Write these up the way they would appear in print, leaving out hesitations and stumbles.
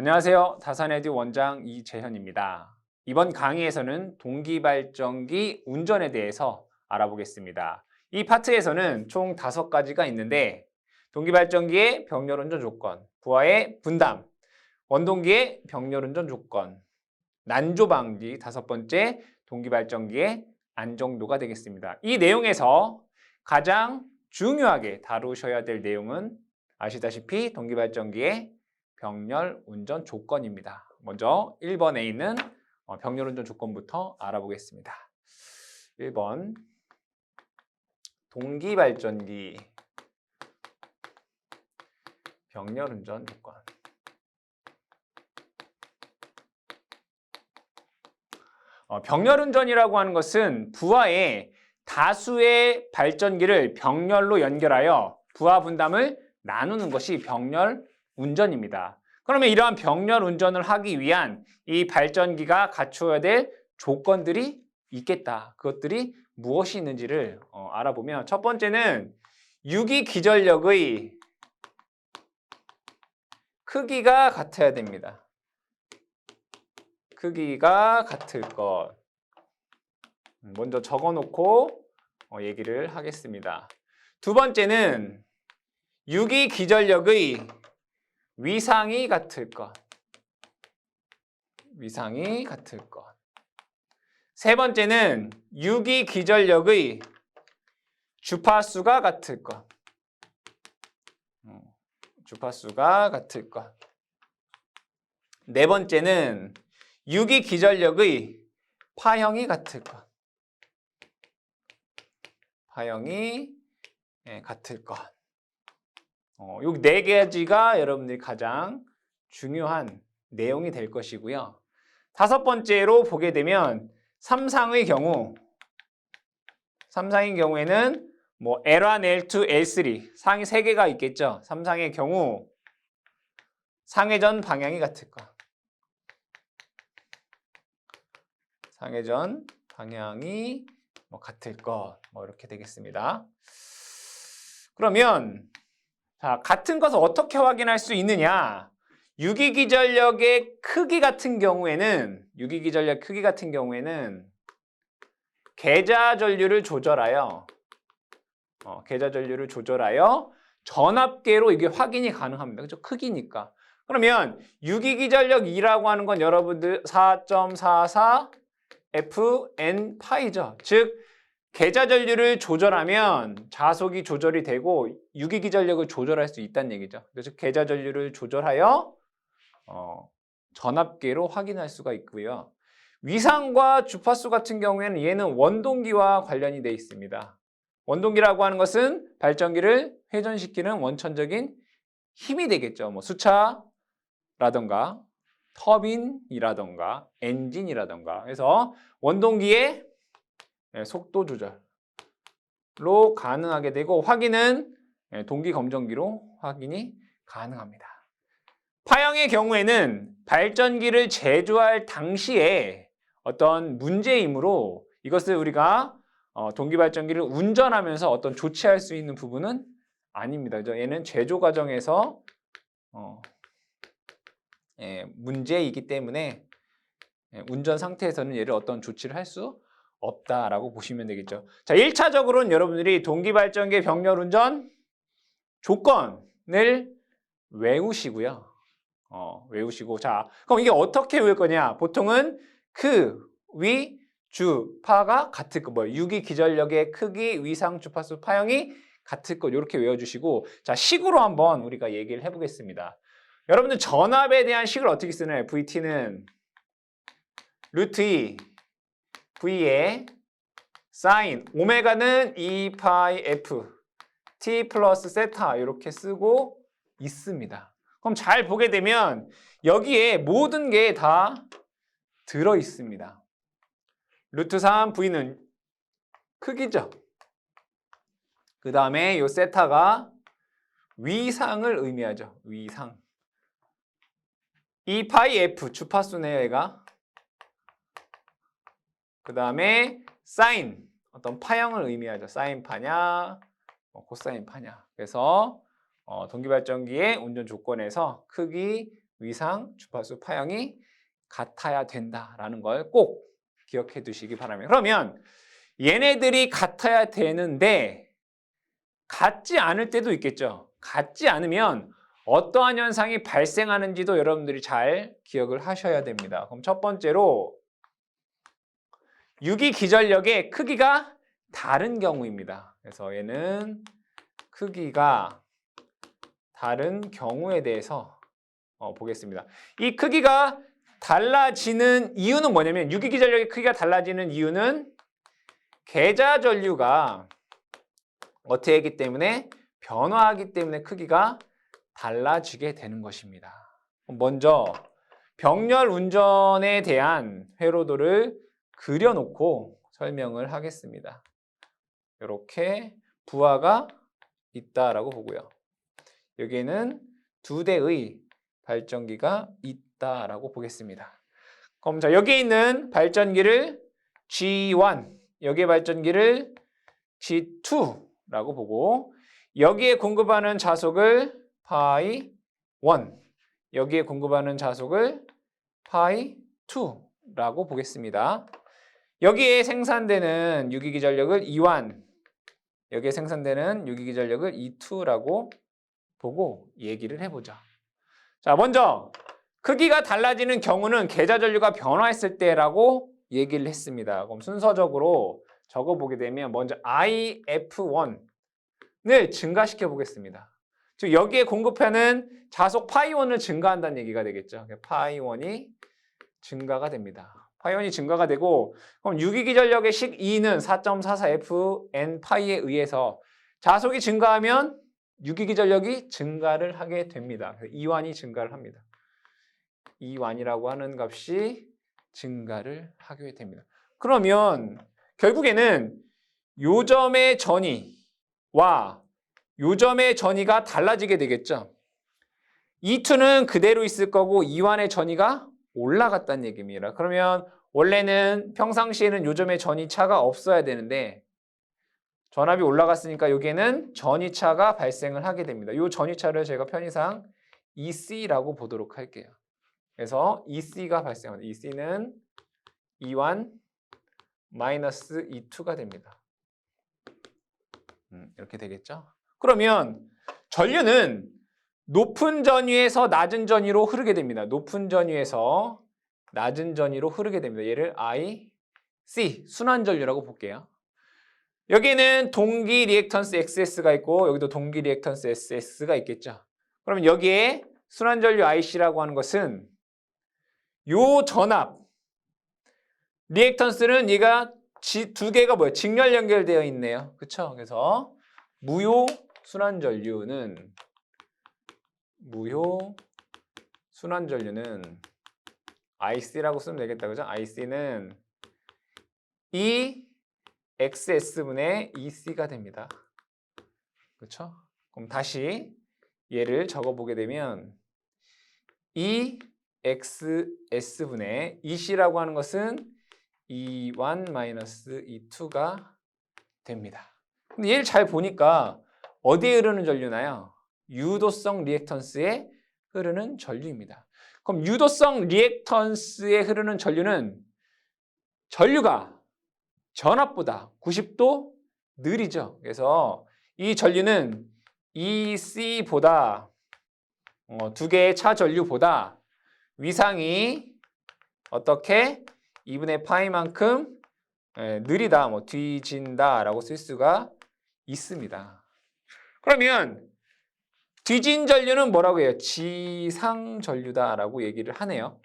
안녕하세요. 다산에듀 원장 이재현입니다. 이번 강의에서는 동기발전기 운전에 대해서 알아보겠습니다. 이 파트에서는 총 5가지가 있는데 동기발전기의 병렬운전 조건, 부하의 분담, 원동기의 병렬운전 조건, 난조방지 5번째 동기발전기의 안정도가 되겠습니다. 이 내용에서 가장 중요하게 다루셔야 될 내용은 아시다시피 동기발전기의 병렬운전 조건입니다. 먼저 1번에 있는 병렬운전 조건부터 알아보겠습니다. 1번 동기발전기 병렬운전 조건. 병렬운전이라고 하는 것은 부하의 다수의 발전기를 병렬로 연결하여 부하 분담을 나누는 것이 병렬운전입니다. 그러면 이러한 병렬운전을 하기 위한 이 발전기가 갖추어야 될 조건들이 있겠다. 그것들이 무엇이 있는지를 알아보면 첫 번째는 유기기전력의 크기가 같아야 됩니다. 크기가 같을 것. 먼저 적어놓고 얘기를 하겠습니다. 두 번째는 유기기전력의 위상이 같을 것. 위상이 같을 것. 세 번째는 유기기전력의 주파수가 같을 것. 주파수가 같을 것. 네 번째는 유기기전력의 파형이 같을 것. 파형이 같을 것. 요 4가지가 여러분들이 가장 중요한 내용이 될 것이고요. 5번째로 보게 되면 삼상의 경우에는 뭐 L1, L2, L3 상이 3개가 있겠죠. 삼상의 경우 상회전 방향이 같을 것. 상회전 방향이 같을 것. 이렇게 되겠습니다. 그러면 자, 같은 것을 어떻게 확인할 수 있느냐? 유기기전력의 크기 같은 경우에는 계좌 전류를 조절하여 전압계로 이게 확인이 가능합니다. 그죠? 크기니까. 그러면 유기기전력 2라고 하는 건 여러분들 4.44 FN 파이죠. 즉 계좌 전류를 조절하면 자속이 조절이 되고 유기기전력을 조절할 수 있다는 얘기죠. 그래서 계좌 전류를 조절하여 전압계로 확인할 수가 있고요. 위상과 주파수 같은 경우에는 얘는 원동기와 관련이 되어 있습니다. 원동기라고 하는 것은 발전기를 회전시키는 원천적인 힘이 되겠죠. 뭐 수차라던가 터빈이라던가 엔진이라던가. 그래서 원동기의 속도 조절로 가능하게 되고 확인은 동기 검정기로 확인이 가능합니다. 파형의 경우에는 발전기를 제조할 당시에 어떤 문제이므로 이것을 우리가 동기발전기를 운전하면서 어떤 조치할 수 있는 부분은 아닙니다. 그죠? 얘는 제조 과정에서 문제이기 때문에 운전 상태에서는 얘를 어떤 조치를 할 수 없다라고 보시면 되겠죠. 자, 1차적으로는 여러분들이 동기발전기의 병렬운전 조건을 외우시고요. 외우시고 자, 그럼 이게 어떻게 외울 거냐? 보통은 위, 주, 파가 같을 것. 유기기전력의 크기, 위상, 주파수, 파형이 같을 것. 이렇게 외워주시고 자, 식으로 한번 우리가 얘기를 해보겠습니다. 여러분들 전압에 대한 식을 어떻게 쓰나요? VT는 루트 2 V의 사인 오메가는 2파이 F T 플러스 세타 이렇게 쓰고 있습니다. 그럼 잘 보게 되면 여기에 모든 게 다 들어 있습니다. 루트 3 V는 크기죠. 그 다음에 이 세타가 위상을 의미하죠. 위상. 2파이 F 주파수네요, 얘가. 그 다음에 사인, 어떤 파형을 의미하죠. 사인 파냐, 코사인 파냐. 그래서 동기발전기의 운전 조건에서 크기, 위상, 주파수, 파형이 같아야 된다라는 걸 꼭 기억해 두시기 바랍니다. 그러면 얘네들이 같아야 되는데 같지 않을 때도 있겠죠. 같지 않으면 어떠한 현상이 발생하는지도 여러분들이 잘 기억을 하셔야 됩니다. 그럼 첫 번째로 유기기전력의 크기가 다른 경우입니다. 그래서 얘는 크기가 다른 경우에 대해서 보겠습니다. 이 크기가 달라지는 이유는 뭐냐면 유기기전력의 크기가 달라지는 이유는 계좌전류가 어떻게 하기 때문에 변화하기 때문에 크기가 달라지게 되는 것입니다. 먼저 병렬 운전에 대한 회로도를 그려놓고 설명을 하겠습니다. 이렇게 부하가 있다라고 보고요. 여기에는 2대의 발전기가 있다라고 보겠습니다. 그럼 자, 여기에 있는 발전기를 G1, 여기에 발전기를 G2라고 보고 여기에 공급하는 자속을 파이 1, 여기에 공급하는 자속을 파이 2라고 보겠습니다. 여기에 생산되는 유기기전력을 E1, 여기에 생산되는 유기기전력을 E2라고 보고 얘기를 해보자. 자, 먼저 크기가 달라지는 경우는 계좌전류가 변화했을 때라고 얘기를 했습니다. 그럼 순서적으로 적어보게 되면 먼저 IF1을 증가시켜 보겠습니다. 즉 여기에 공급하는 자속 파이1을 증가한다는 얘기가 되겠죠. 파이1이 증가가 됩니다. 파이1이 증가가 되고 그럼 유기기전력의 식 E는 4.44Fn 파이에 의해서 자속이 증가하면 유기기전력이 증가를 하게 됩니다. E1이 증가를 합니다. E1이라고 하는 값이 증가를 하게 됩니다. 그러면 결국에는 요점의 전이와 요점의 전이가 달라지게 되겠죠. E2는 그대로 있을 거고 E1의 전이가 올라갔다는 얘기입니다. 그러면 원래는 평상시에는 요점의 전이차가 없어야 되는데 전압이 올라갔으니까 여기에는 전이차가 발생을 하게 됩니다. 이 전이차를 제가 편의상 EC라고 보도록 할게요. 그래서 EC가 발생합니다. EC는 E1 마이너스 E2가 됩니다. 이렇게 되겠죠? 그러면 전류는 높은 전위에서 낮은 전위로 흐르게 됩니다. 높은 전위에서 낮은 전위로 흐르게 됩니다. 얘를 IC, 순환전류라고 볼게요. 여기에는 동기 리액턴스 XS가 있고 여기도 동기 리액턴스 SS가 있겠죠. 그러면 여기에 순환전류 IC라고 하는 것은 요 전압, 리액턴스는 얘가 두 개가 뭐예요? 직렬 연결되어 있네요. 그렇죠? 그래서 무효 순환전류는 IC라고 쓰면 되겠다. 그죠? IC는 이 XS분의 EC가 됩니다. 그렇죠? 그럼 다시 얘를 적어보게 되면 이 XS분의 EC라고 하는 것은 E1-E2가 됩니다. 근데 얘를 잘 보니까 어디에 흐르는 전류나요? 유도성 리액턴스에 흐르는 전류입니다. 그럼 유도성 리액턴스에 흐르는 전류는 전류가 전압보다 90도 느리죠. 그래서 이 전류는 EC보다 두 개의 차 전류보다 위상이 어떻게 2분의 파이만큼 느리다, 뒤진다라고 쓸 수가 있습니다. 그러면 뒤진 전류는 뭐라고 해요? 지상전류다라고 얘기를 하네요.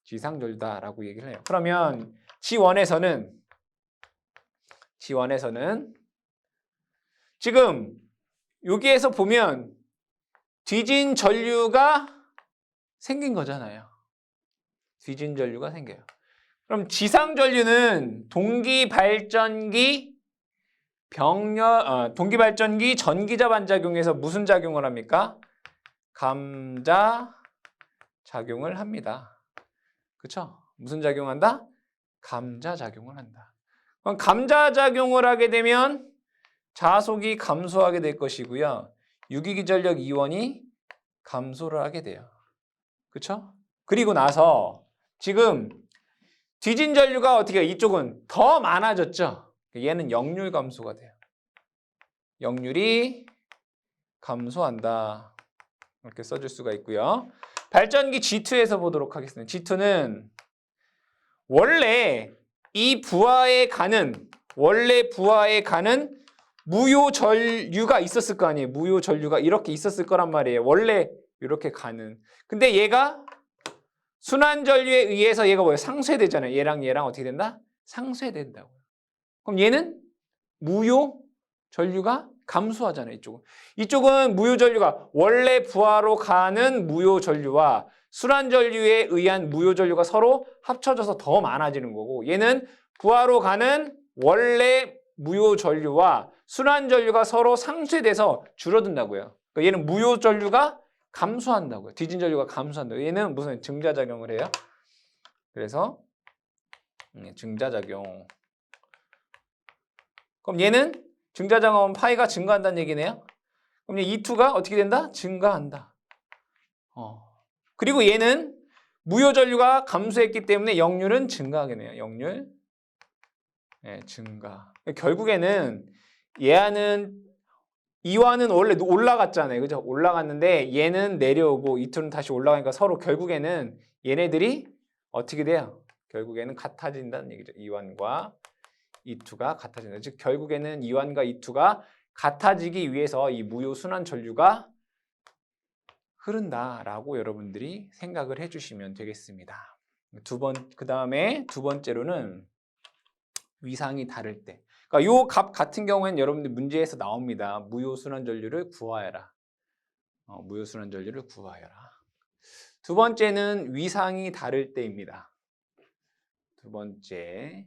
지상전류다라고 얘기를 해요. 그러면 G1에서는 지금 여기에서 보면 뒤진 전류가 생긴 거잖아요. 뒤진 전류가 생겨요. 그럼 지상 전류는 동기 발전기 전기자 반작용에서 무슨 작용을 합니까? 감자 작용을 합니다. 그렇죠? 무슨 작용한다? 감자 작용을 한다. 그럼 감자 작용을 하게 되면 자속이 감소하게 될 것이고요. 유기기전력 이원이 감소를 하게 돼요. 그쵸? 그리고 나서 지금 뒤진 전류가 어떻게 해요? 이쪽은 더 많아졌죠? 얘는 역률 감소가 돼요. 역률이 감소한다. 이렇게 써줄 수가 있고요. 발전기 G2에서 보도록 하겠습니다. G2는 원래 부하에 가는 무효 전류가 있었을 거 아니에요. 무효 전류가 이렇게 있었을 거란 말이에요. 원래 이렇게 가는. 근데 얘가 순환 전류에 의해서 얘가 뭐예요? 상쇄되잖아요. 얘랑 어떻게 된다? 상쇄된다고요. 그럼 얘는 무효 전류가 감소하잖아요. 이쪽은 무효 전류가 원래 부하로 가는 무효 전류와 순환 전류에 의한 무효 전류가 서로 합쳐져서 더 많아지는 거고, 얘는 부하로 가는 원래 무효 전류와 순환 전류가 서로 상쇄돼서 줄어든다고요. 그러니까 얘는 무효 전류가 감소한다고요. 뒤진 전류가 감소한다고요. 얘는 무슨 증자작용을 해요? 그래서 증자작용. 그럼 얘는 증자작용하면 파이가 증가한다는 얘기네요. 그럼 E2가 어떻게 된다? 증가한다. 그리고 얘는 무효 전류가 감소했기 때문에 역률은 증가하겠네요. 역률 증가. 결국에는 이와는 원래 올라갔잖아요. 그죠? 올라갔는데 얘는 내려오고 E2는 다시 올라가니까 서로 결국에는 얘네들이 어떻게 돼요? 결국에는 같아진다는 얘기죠. E1과 E2가 같아진다. 즉 결국에는 E1과 E2가 같아지기 위해서 이 무효 순환 전류가 흐른다라고 여러분들이 생각을 해주시면 되겠습니다. 그 다음에 두 번째로는 위상이 다를 때. 그러니까 요 값 같은 경우에는 여러분들 문제에서 나옵니다. 무효 순환 전류를 구하여라. 무효 순환 전류를 구하여라. 두 번째는 위상이 다를 때입니다. 두 번째.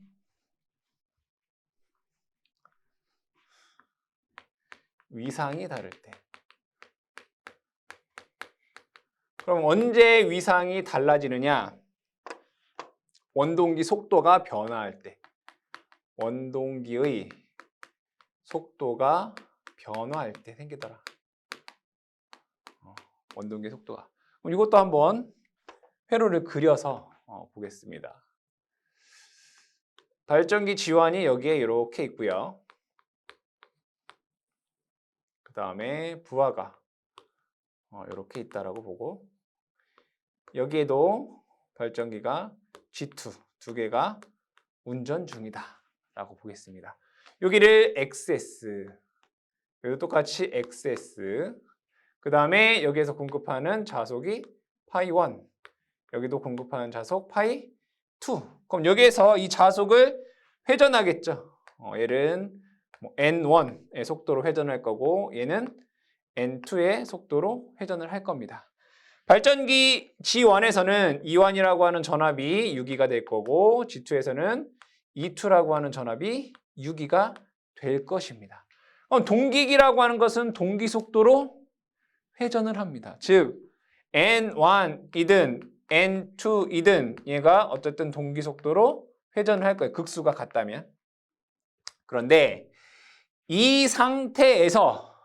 위상이 다를 때. 그럼 언제 위상이 달라지느냐? 원동기 속도가 변화할 때. 원동기의 속도가 변화할 때 생기더라. 원동기 속도가. 그럼 이것도 한번 회로를 그려서 보겠습니다. 발전기 지환이 여기에 이렇게 있고요. 그 다음에 부하가 이렇게 있다라고 보고, 여기에도 발전기가 G2 두 개가 운전 중이다 라고 보겠습니다. 여기를 XS, 여기도 똑같이 XS, 그 다음에 여기에서 공급하는 자속이 파이1, 여기도 공급하는 자속 파이2. 그럼 여기에서 이 자속을 회전하겠죠. 얘는 N1의 속도로 회전할 거고, 얘는 N2의 속도로 회전을 할 겁니다. 발전기 G1에서는 E1이라고 하는 전압이 6기가 될 거고, G2에서는 E2라고 하는 전압이 6기가 될 것입니다. 동기기라고 하는 것은 동기 속도로 회전을 합니다. 즉 N1이든 N2이든 얘가 어쨌든 동기 속도로 회전을 할 거예요. 극수가 같다면. 그런데 이 상태에서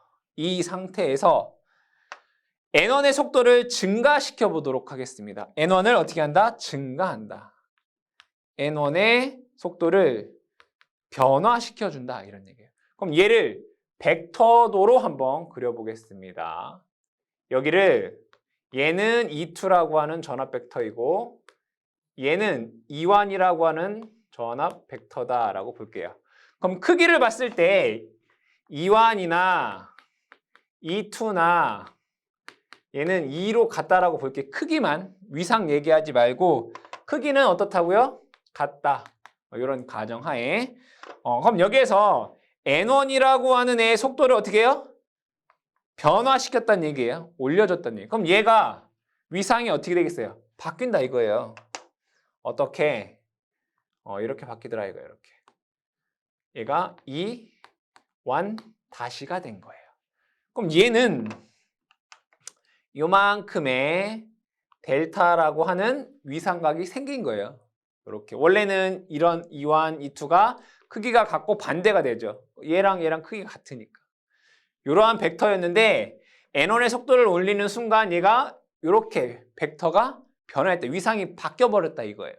N1의 속도를 증가시켜 보도록 하겠습니다. N1을 어떻게 한다? 증가한다. N1의 속도를 변화시켜 준다 이런 얘기예요. 그럼 얘를 벡터도로 한번 그려보겠습니다. 여기를 얘는 E2라고 하는 전압 벡터이고 얘는 E1이라고 하는 전압 벡터다라고 볼게요. 그럼 크기를 봤을 때 E1이나 E2나 얘는 2로 같다라고 볼게. 크기만, 위상 얘기하지 말고 크기는 어떻다고요? 같다. 이런 가정하에. 그럼 여기에서 N1이라고 하는 애의 속도를 어떻게 해요? 변화시켰다는 얘기예요. 올려줬다는 얘기예요. 그럼 얘가 위상이 어떻게 되겠어요? 바뀐다 이거예요. 어떻게? 이렇게 바뀌더라 이거예요. 이렇게. 얘가 E1 다시가 된 거예요. 그럼 얘는 요만큼의 델타라고 하는 위상각이 생긴 거예요. 이렇게. 원래는 이런 E1, E2가 크기가 같고 반대가 되죠. 얘랑 크기가 같으니까. 이러한 벡터였는데 N1의 속도를 올리는 순간 얘가 이렇게 벡터가 변화했다. 위상이 바뀌어버렸다 이거예요.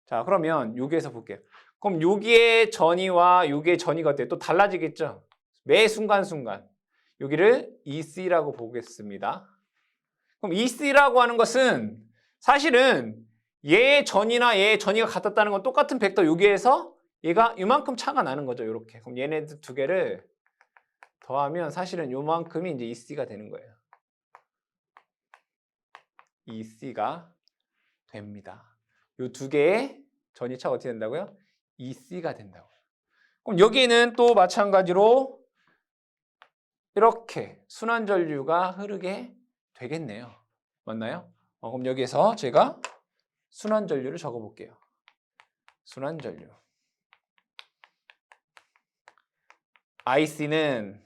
자, 그러면 여기에서 볼게요. 그럼 여기의 전이와 여기의 전이가 어때요? 또 달라지겠죠? 매 순간순간. 여기를 EC라고 보겠습니다. 그럼 EC라고 하는 것은 사실은 얘의 전이나 얘의 전이가 같았다는 건 똑같은 벡터 여기에서 얘가 이만큼 차가 나는 거죠. 이렇게. 그럼 얘네들 두 개를 더하면 사실은 요만큼이 이제 EC가 되는 거예요. EC가 됩니다. 요 두 개의 전이차가 어떻게 된다고요? EC가 된다고요. 그럼 여기는 또 마찬가지로 이렇게 순환전류가 흐르게 되겠네요. 맞나요? 그럼 여기에서 제가 순환전류를 적어볼게요. 순환전류. IC는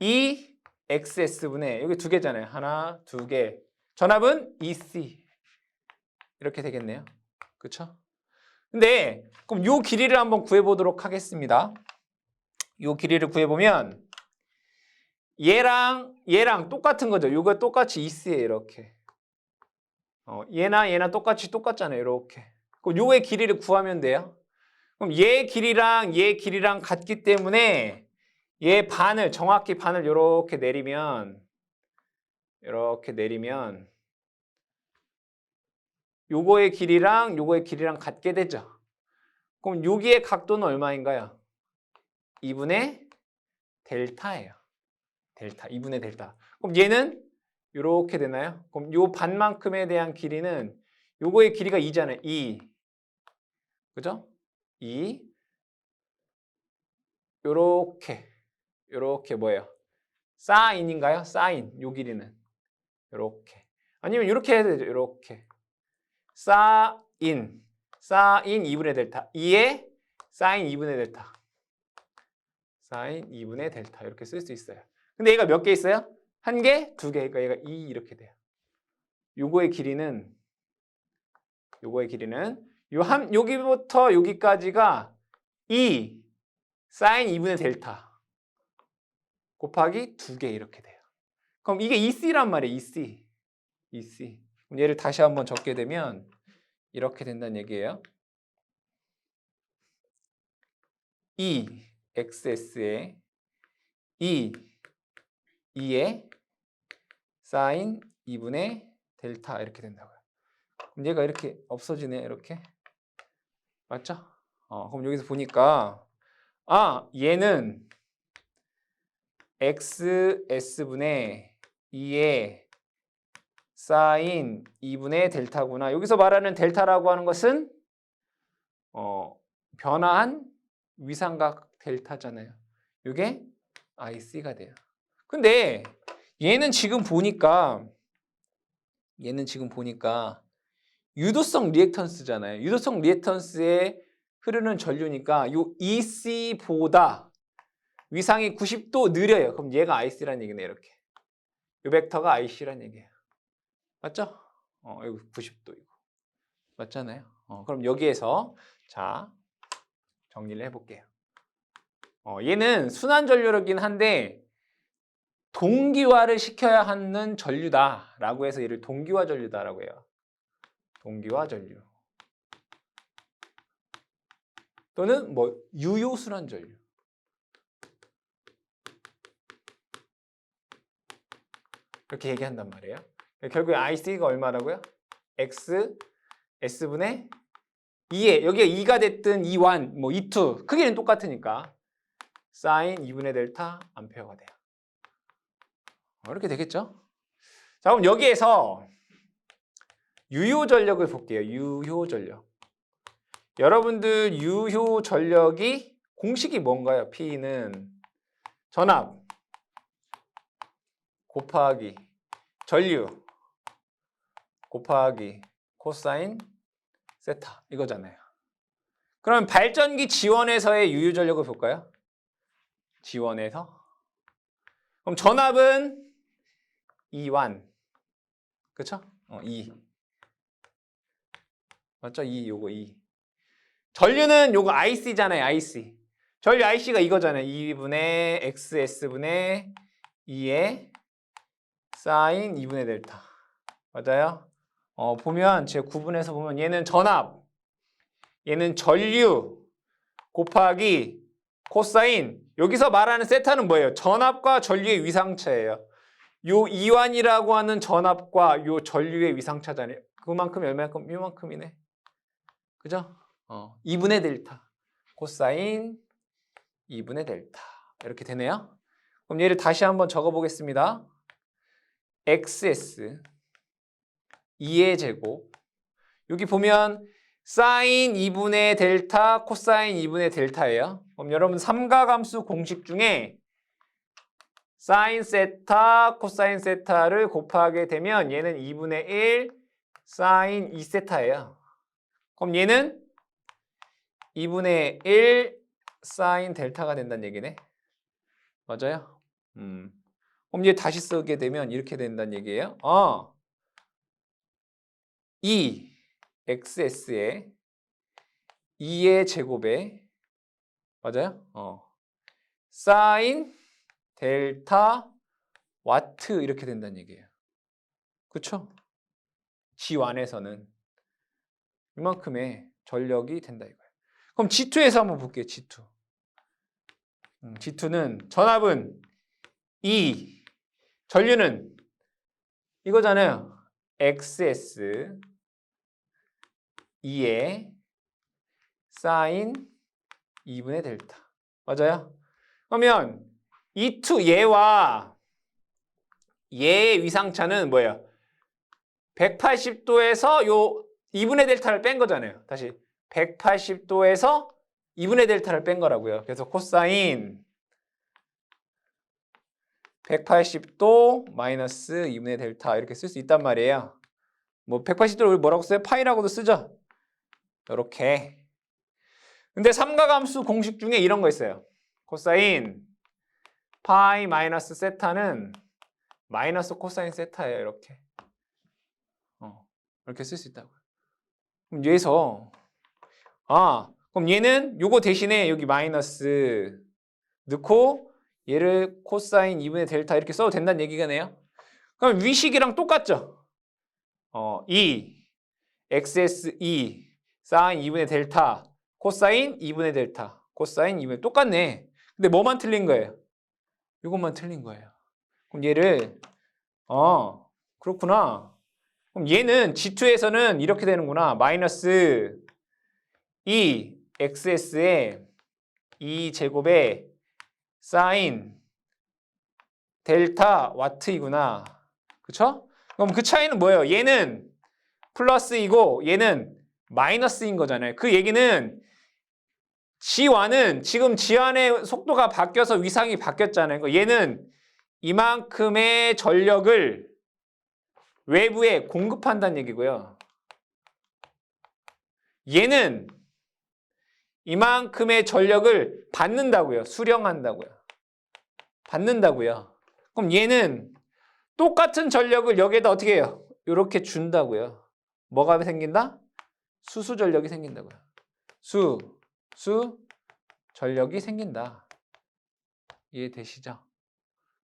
EXS분의 여기 두 개잖아요. 하나, 두 개. 전압은 EC. 이렇게 되겠네요. 그렇죠? 근데 그럼 요 길이를 한번 구해보도록 하겠습니다. 요 길이를 구해보면 얘랑 똑같은 거죠. 요거 똑같이 EC예요. 이렇게. 얘나 똑같잖아요. 이렇게. 그럼 요의 길이를 구하면 돼요. 그럼 얘 길이랑 얘 길이랑 같기 때문에 얘 반을 정확히 반을 이렇게 내리면 요거의 길이랑 같게 되죠. 그럼 여기의 각도는 얼마인가요? 2분의 델타예요. 델타, 2분의 델타. 그럼 얘는 이렇게 되나요? 그럼 요 반만큼에 대한 길이는 요거의 길이가 2잖아요. 2. 그죠? 2. 요렇게 뭐예요? 사인인가요? 사인. 요 길이는. 요렇게. 아니면 이렇게 해야 되죠. 요렇게. 사인 2분의 델타. 2에 사인 2분의 델타. 사인 2분의 델타. 이렇게 쓸 수 있어요. 근데 얘가 몇 개 있어요? 한 개, 두 개. 그러니까 얘가 2 이렇게 돼요. 요거의 길이는 여기부터 여기까지가 2 사인 2분의 델타 곱하기 2개 이렇게 돼요. 그럼 이게 EC란 말이에요. EC. 그럼 얘를 다시 한번 적게 되면 이렇게 된다는 얘기예요. EXS에 2에 사인 2분의 델타 이렇게 된다고요. 그럼 얘가 이렇게 없어지네. 이렇게. 맞죠? 그럼 여기서 보니까 얘는 XS분의 2에 사인 2분의 델타구나. 여기서 말하는 델타라고 하는 것은 변화한 위삼각 델타잖아요. 이게 IC가 돼요. 근데 얘는 지금 보니까 유도성 리액턴스잖아요. 유도성 리액턴스에 흐르는 전류니까 요 EC보다 위상이 90도 느려요. 그럼 얘가 IC라는 얘기네. 이렇게. 요 벡터가 IC라는 얘기예요. 맞죠? 여기 90도이고. 맞잖아요. 그럼 여기에서 자 정리를 해볼게요. 얘는 순환전류이긴 한데 동기화를 시켜야 하는 전류다라고 해서 얘를 동기화 전류다라고 해요. 동기화 전류. 또는 뭐 유효 순환전류. 이렇게 얘기한단 말이에요. 결국에 IC가 얼마라고요? X S분의 2에 여기가 2가 됐든 2완, 뭐 2, 크기는 똑같으니까 사인 2분의 델타 암페어가 돼요. 이렇게 되겠죠? 자, 그럼 여기에서 유효 전력을 볼게요. 유효 전력. 여러분들 유효 전력이 공식이 뭔가요? P는 전압 곱하기 전류 곱하기 코사인 세타 이거잖아요. 그럼 발전기 지원에서의 유효 전력을 볼까요? 지원에서. 그럼 전압은 2완. 그쵸? 2. 맞죠? 요거 2. 전류는 요거 IC잖아요. IC. 전류 IC가 이거잖아요. 2분의 XS분의 2의 사인 2분의 델타. 맞아요? 보면 제 구분해서 보면 얘는 전압, 얘는 전류 곱하기 코사인. 여기서 말하는 세타는 뭐예요? 전압과 전류의 위상차예요. 요 이완이라고 하는 전압과 요 전류의 위상차잖아요. 그만큼 얼마만큼? 요만큼이네. 그죠? 2분의 델타. 코사인 2분의 델타. 이렇게 되네요. 그럼 얘를 다시 한번 적어보겠습니다. XS 2의 제곱. 여기 보면 사인 2분의 델타, 코사인 2분의 델타예요. 그럼 여러분 삼각함수 공식 중에 사인 세타, 코사인 세타를 곱하게 되면 얘는 2분의 1 사인 2세타예요. 그럼 얘는 2분의 1 사인 델타가 된다는 얘기네. 맞아요? 그럼 얘 다시 쓰게 되면 이렇게 된다는 얘기예요. 2 XS에 2의 제곱에 맞아요? 사인 델타 와트 이렇게 된다는 얘기예요. 그렇죠? G1에서는 이만큼의 전력이 된다 이거예요. 그럼 G2에서 한번 볼게요. G2. G2는 전압은 2, 전류는 이거잖아요. XS 2의 사인 2분의 델타. 맞아요? 그러면 E2 얘와 얘의 위상차는 뭐예요? 180도에서 요 2분의 델타를 뺀 거잖아요. 다시 180도에서 2분의 델타를 뺀 거라고요. 그래서 코사인 180도 마이너스 2분의 델타 이렇게 쓸 수 있단 말이에요. 뭐 180도를 뭐라고 써요? 파이라고도 쓰죠. 이렇게. 근데 삼각함수 공식 중에 이런 거 있어요. 코사인 파이 마이너스 세타는 마이너스 코사인 세타예요. 이렇게. 이렇게 쓸 수 있다고요. 그럼 여기서 그럼 얘는 요거 대신에 여기 마이너스 넣고 얘를 코사인 2분의 델타 이렇게 써도 된다는 얘기가네요. 그럼 위식이랑 똑같죠? 2 XS2 사인 2분의 델타 코사인 2분의 델타 코사인 2분의 똑같네. 근데 뭐만 틀린 거예요? 이것만 틀린 거예요. 그럼 얘를 그렇구나. 그럼 얘는 G2에서는 이렇게 되는구나. 마이너스 2 XS에 2제곱에 사인 델타 와트이구나. 그쵸? 그럼 그 차이는 뭐예요? 얘는 플러스이고 얘는 마이너스인 거잖아요. 그 얘기는 G1은 지금 G1의 속도가 바뀌어서 위상이 바뀌었잖아요. 얘는 이만큼의 전력을 외부에 공급한다는 얘기고요. 얘는 이만큼의 전력을 받는다고요. 수령한다고요. 받는다고요. 그럼 얘는 똑같은 전력을 여기에다 어떻게 해요? 이렇게 준다고요. 뭐가 생긴다? 수수 전력이 생긴다고요. 수 전력이 생긴다. 이해되시죠?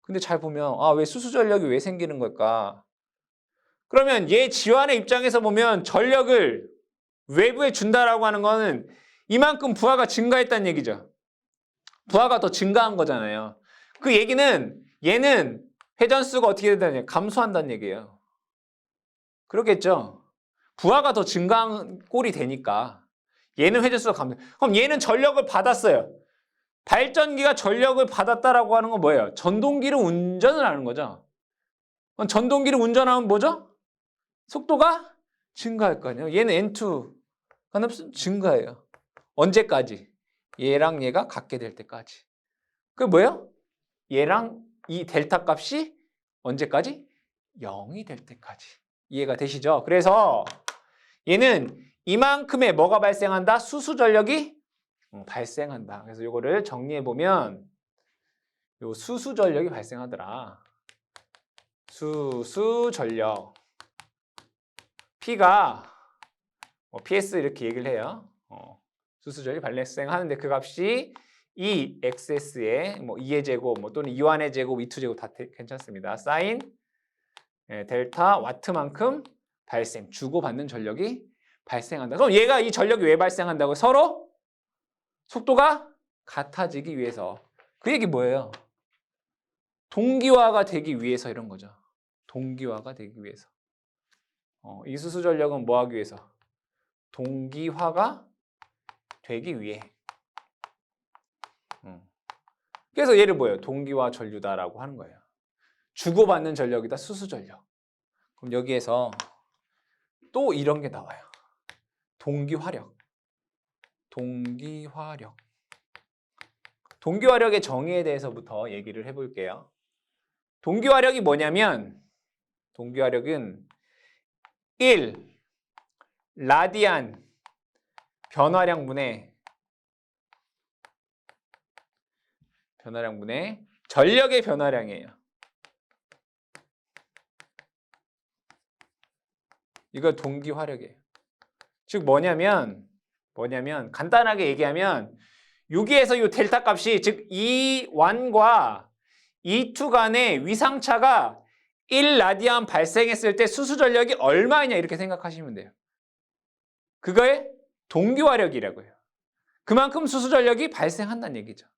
근데 잘 보면 왜 수수 전력이 왜 생기는 걸까? 그러면 얘 지환의 입장에서 보면 전력을 외부에 준다라고 하는 거는 이만큼 부하가 증가했다는 얘기죠. 부하가 더 증가한 거잖아요. 그 얘기는 얘는 회전수가 어떻게 된다는 감소한다는 얘기예요. 그렇겠죠? 부하가 더 증가한 꼴이 되니까 얘는 회전수가 감소. 그럼 얘는 전력을 받았어요. 발전기가 전력을 받았다라고 하는 건 뭐예요? 전동기를 운전을 하는 거죠. 그럼 전동기를 운전하면 뭐죠? 속도가 증가할 거 아니에요. 얘는 N2가 증가해요. 언제까지? 얘랑 얘가 같게 될 때까지. 그게 뭐예요? 얘랑 이 델타 값이 언제까지? 0이 될 때까지. 이해가 되시죠? 그래서 얘는 이만큼의 뭐가 발생한다? 수수 전력이 발생한다. 그래서 이거를 정리해 보면 요 수수 전력이 발생하더라. 수수 전력. P가 PS 이렇게 얘기를 해요. 수수 전력이 발생하는데 그 값이 2XS에 2의 제곱 또는 2완의 제곱, 2투 제곱 다 괜찮습니다. 사인 델타 와트만큼 발생, 주고받는 전력이 발생한다. 그럼 얘가 이 전력이 왜 발생한다고? 서로 속도가 같아지기 위해서. 그 얘기 뭐예요? 동기화가 되기 위해서 이런 거죠. 동기화가 되기 위해서. 이 수수 전력은 뭐 하기 위해서? 동기화가 되기 위해. 그래서 얘를 뭐예요? 동기화 전류다라고 하는 거예요. 주고받는 전력이다, 수수 전력. 그럼 여기에서 또 이런 게 나와요. 동기화력. 동기화력. 동기화력의 정의에 대해서부터 얘기를 해볼게요. 동기화력이 뭐냐면 동기화력은 1 라디안 변화량분의 전력의 변화량이에요. 이거 동기화력이에요. 즉 뭐냐면 간단하게 얘기하면 여기에서 이 델타 값이 즉 E1과 E2 간의 위상차가 1라디안 발생했을 때 수수 전력이 얼마이냐 이렇게 생각하시면 돼요. 그거의 동기화력이라고 해요. 그만큼 수수 전력이 발생한다는 얘기죠.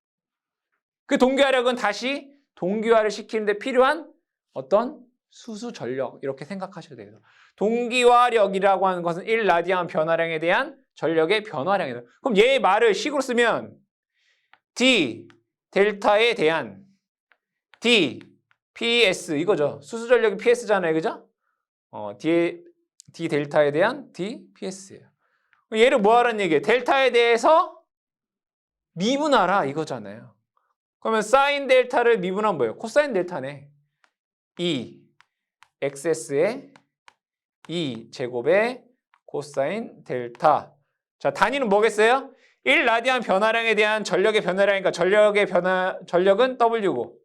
그 동기화력은 다시 동기화를 시키는 데 필요한 어떤 수수 전력 이렇게 생각하셔도 돼요. 동기화력이라고 하는 것은 1라디안 변화량에 대한 전력의 변화량이다. 그럼 얘의 말을 식으로 쓰면 D 델타에 대한 D PS 이거죠. 수수 전력이 PS잖아요. 그죠? D 델타에 대한 D PS예요. 얘를 뭐 하라는 얘기예요? 델타에 대해서 미분하라 이거잖아요. 그러면 사인 델타를 미분하면 뭐예요? 코사인 델타네. E XS의 E 제곱의 코사인 델타. 자, 단위는 뭐겠어요? 1라디안 변화량에 대한 전력의 변화량이니까 전력은 W고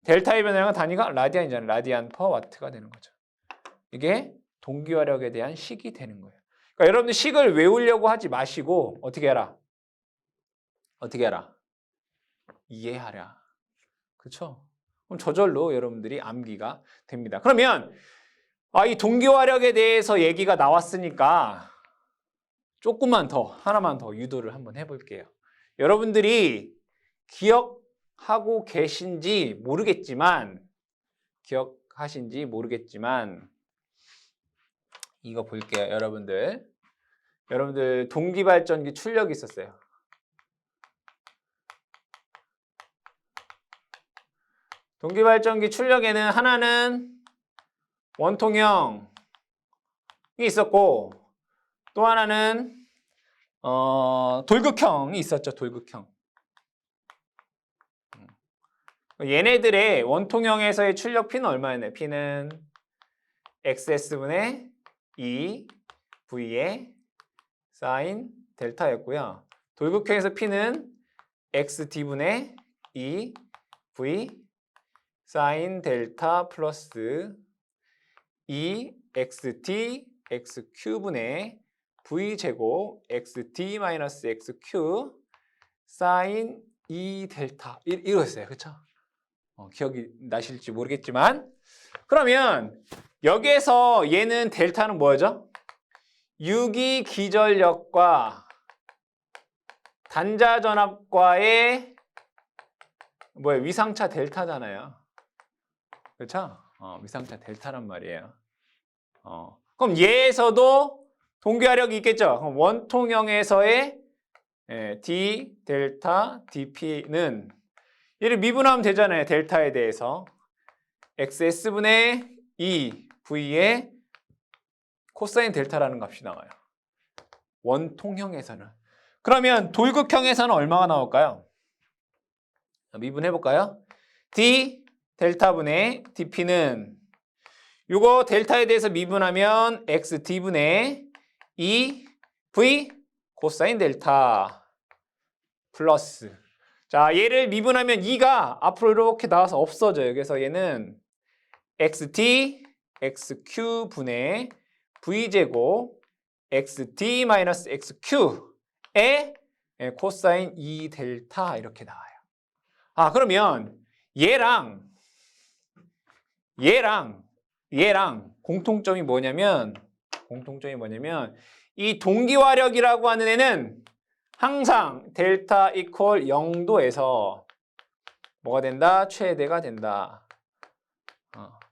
델타의 변화량은 단위가 라디안이잖아요. 라디안 퍼 와트가 되는 거죠. 이게 동기화력에 대한 식이 되는 거예요. 그러니까 여러분들 식을 외우려고 하지 마시고 어떻게 해라? 이해하라. 그렇죠? 그럼 저절로 여러분들이 암기가 됩니다. 그러면 이 동기화력에 대해서 얘기가 나왔으니까 하나만 더 유도를 한번 해볼게요. 여러분들이 기억하고 계신지 모르겠지만 이거 볼게요. 여러분들 동기발전기 출력이 있었어요. 동기발전기 출력에는 하나는 원통형이 있었고 또 하나는 돌극형이 있었죠. 돌극형. 얘네들의 원통형에서의 출력 P는 얼마였나요? P는 XS분의 2 V의 사인 델타였고요. 돌극형에서 P는 XD분의 2 V 사인 델타 플러스 2XD XQ분의 V제곱 XD 마이너스 XQ 사인 2델타 이거였어요. 그렇죠? 기억이 나실지 모르겠지만 그러면 여기에서 얘는 델타는 뭐죠? 유기 기전력과 단자전압과의 위상차 델타잖아요. 그렇죠? 위상차 델타란 말이에요. 그럼 얘에서도 동기화력이 있겠죠? 그럼 원통형에서의 D, 델타, DP는 얘를 미분하면 되잖아요. 델타에 대해서. XS분의 2 V의 코사인 델타라는 값이 나와요. 원통형에서는. 그러면 돌극형에서는 얼마가 나올까요? 미분해볼까요? D, 델타분의 DP는 이거 델타에 대해서 미분하면 XD분의 2 V 코사인 델타 플러스 자 얘를 미분하면 2가 앞으로 이렇게 나와서 없어져요. 그래서 얘는 XD XQ분의 V제곱 XD 마이너스 XQ의 코사인 2델타 이렇게 나와요. 그러면 얘랑 얘랑 공통점이 뭐냐면 이 동기화력이라고 하는 애는 항상 델타 이퀄 0도에서 뭐가 된다? 최대가 된다.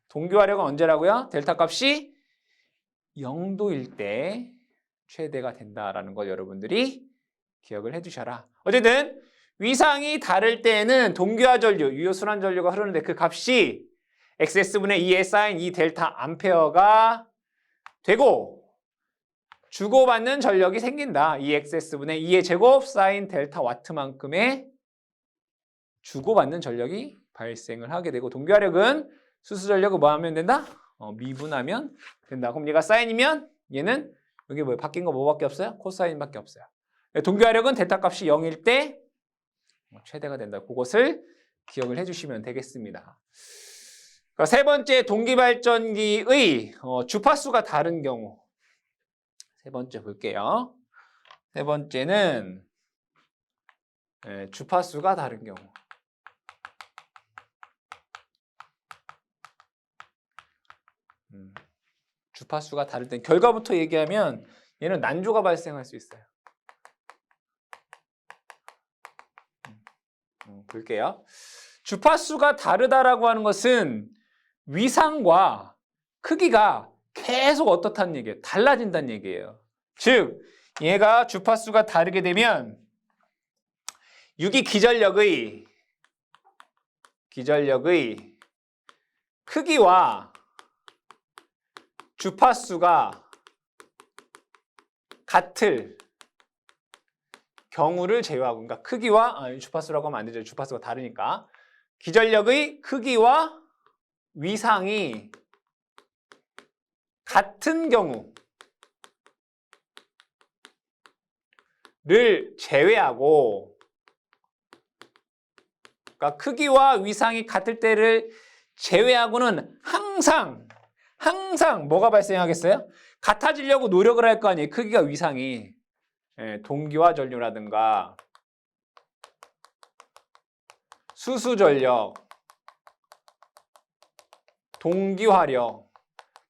동기화력은 언제라고요? 델타 값이 0도일 때 최대가 된다라는 걸 여러분들이 기억을 해두셔라. 어쨌든 위상이 다를 때에는 동기화 전류, 유효순환 전류가 흐르는데 그 값이 XS분의 2의 사인 2 델타 암페어가 되고 주고받는 전력이 생긴다. 2XS분의 2의 제곱 사인 델타 와트만큼의 주고받는 전력이 발생을 하게 되고 동기화력은 수수 전력을 뭐 하면 된다? 미분하면 된다. 그럼 얘가 사인이면 얘는 여기 뭐 바뀐 거 뭐밖에 없어요? 코사인밖에 없어요. 동기화력은 델타 값이 0일 때 최대가 된다. 그것을 기억을 해주시면 되겠습니다. 그러니까 세 번째 동기발전기의 주파수가 다른 경우. 세 번째 볼게요. 세 번째는 주파수가 다른 경우. 주파수가 다를 땐 결과부터 얘기하면 얘는 난조가 발생할 수 있어요. 볼게요. 주파수가 다르다라고 하는 것은 위상과 크기가 계속 어떻다는 얘기예요. 달라진다는 얘기예요. 즉 얘가 주파수가 다르게 되면 유기 기전력의 크기와 주파수가 같을 경우를 제외하고, 그러니까 크기와 주파수라고 하면 안 되죠. 주파수가 다르니까. 기전력의 크기와 위상이 같은 경우를 제외하고, 그러니까 크기와 위상이 같을 때를 제외하고는 항상 뭐가 발생하겠어요? 같아지려고 노력을 할 거 아니에요. 크기가 위상이. 동기화 전류라든가 수수 전력, 동기화력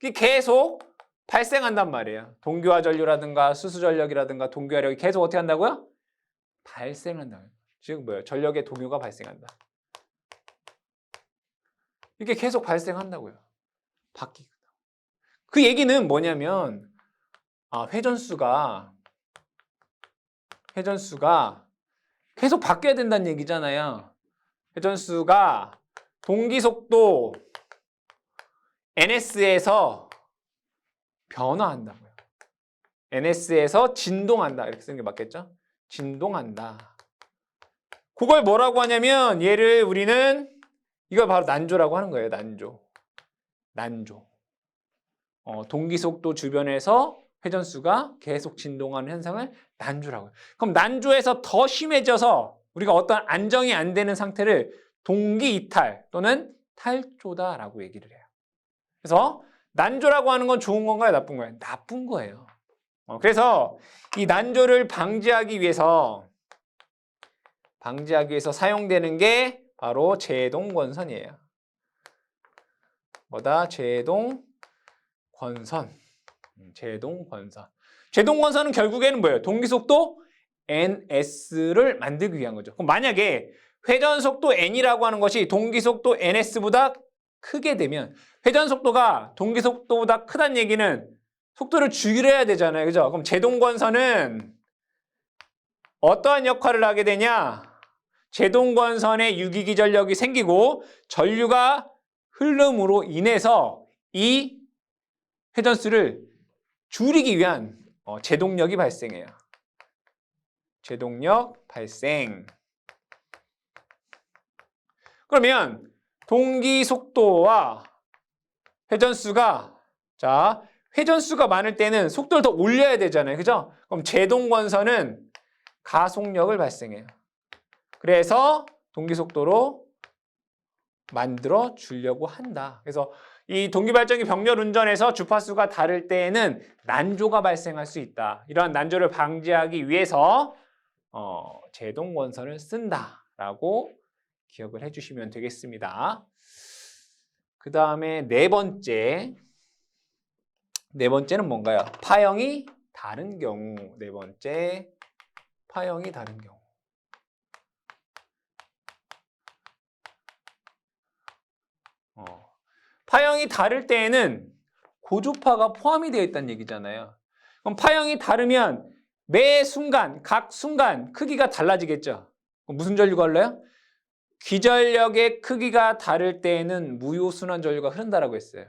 이게 계속 발생한단 말이에요. 동기화 전류라든가 수수 전력이라든가 동기화력이 계속 어떻게 한다고요? 발생한다. 즉 뭐예요? 전력의 동요가 발생한다. 이게 계속 발생한다고요. 바뀌고. 그 얘기는 뭐냐면 회전수가 계속 바뀌어야 된다는 얘기잖아요. 회전수가 동기속도 ns에서 변화한다고요. ns에서 진동한다. 이렇게 쓰는 게 맞겠죠? 진동한다. 그걸 뭐라고 하냐면 얘를 우리는 이걸 바로 난조라고 하는 거예요. 난조. 동기속도 주변에서 회전수가 계속 진동하는 현상을 난조라고 해요. 그럼 난조에서 더 심해져서 우리가 어떤 안정이 안 되는 상태를 동기이탈 또는 탈조다라고 얘기를 해요. 그래서 난조라고 하는 건 좋은 건가요? 나쁜 거예요? 나쁜 거예요. 그래서 이 난조를 방지하기 위해서 사용되는 게 바로 제동권선이에요. 뭐다? 제동권선. 제동권선은 결국에는 뭐예요? 동기속도 ns를 만들기 위한 거죠. 그럼 만약에 회전속도 n이라고 하는 것이 동기속도 ns보다 크게 되면, 회전속도가 동기속도보다 크다는 얘기는 속도를 줄여야 되잖아요. 그죠? 그럼 제동권선은 어떠한 역할을 하게 되냐? 제동권선에 유기기전력이 생기고 전류가 흐름으로 인해서 이 회전수를 줄이기 위한 제동력이 발생해요. 제동력 발생. 그러면 동기속도와 회전수가 많을 때는 속도를 더 올려야 되잖아요. 그죠? 그럼 제동권선은 가속력을 발생해요. 그래서 동기속도로 만들어 주려고 한다. 그래서 이 동기발전기 병렬 운전에서 주파수가 다를 때에는 난조가 발생할 수 있다. 이러한 난조를 방지하기 위해서 제동권선을 쓴다라고 기억을 해주시면 되겠습니다. 그 다음에 네 번째는 뭔가요? 파형이 다른 경우. 네 번째, 파형이 다른 경우. 파형이 다를 때에는 고주파가 포함이 되어 있다는 얘기잖아요. 그럼 파형이 다르면 매 순간, 각 순간 크기가 달라지겠죠. 무슨 전류가 흘러요? 기전력의 크기가 다를 때에는 무효순환 전류가 흐른다라고 했어요.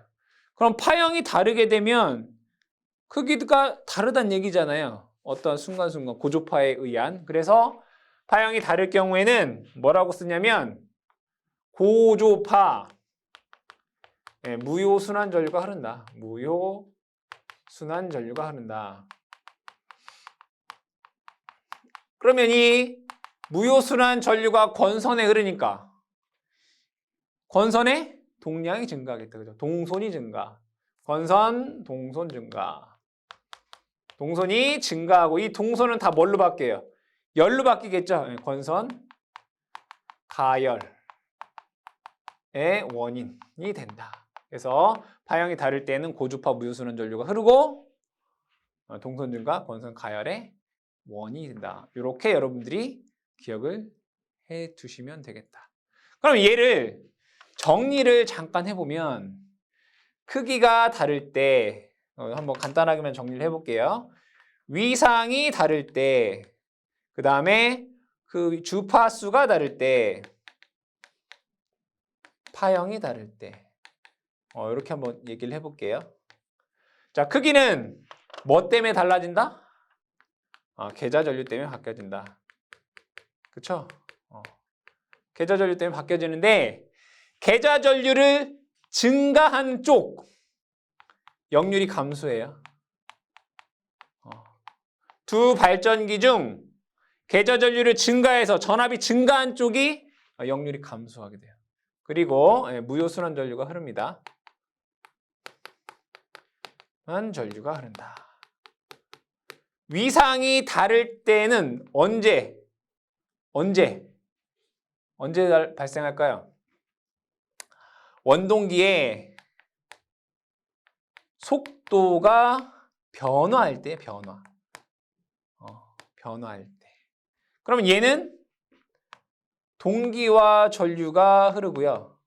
그럼 파형이 다르게 되면 크기가 다르다는 얘기잖아요. 어떤 순간순간 고주파에 의한. 그래서 파형이 다를 경우에는 뭐라고 쓰냐면 고조파 무효순환 전류가 흐른다. 무효순환 전류가 흐른다. 그러면 이 무효순환 전류가 권선에 흐르니까 권선의 동량이 증가하겠다. 그죠? 동손이 증가. 권선, 동손 증가. 동손이 증가하고 이 동손은 다 뭘로 바뀌어요? 열로 바뀌겠죠? 권선, 가열의 원인이 된다. 그래서 파형이 다를 때는 고주파 무효순환 전류가 흐르고 동손 증가, 권선, 가열의 원인이 된다. 이렇게 여러분들이 기억을 해 두시면 되겠다. 그럼 얘를 정리를 잠깐 해보면 크기가 다를 때 한번 간단하게만 정리를 해볼게요. 위상이 다를 때, 그 다음에 그 주파수가 다를 때, 파형이 다를 때 이렇게 한번 얘기를 해볼게요. 자, 크기는 뭐 때문에 달라진다? 계좌 전류 때문에 바뀌어진다. 그쵸? 계좌 전류 때문에 바뀌어지는데 계좌 전류를 증가한 쪽 역률이 감소해요. 두 발전기 중 계좌 전류를 증가해서 전압이 증가한 쪽이 역률이 감소하게 돼요. 그리고 무효순환 전류가 흐릅니다. 전류가 흐른다. 위상이 다를 때는 언제 발생할까요? 원동기의 속도가 변화할 때, 변화할 때. 그러면 얘는 동기와 전류가 흐르고요.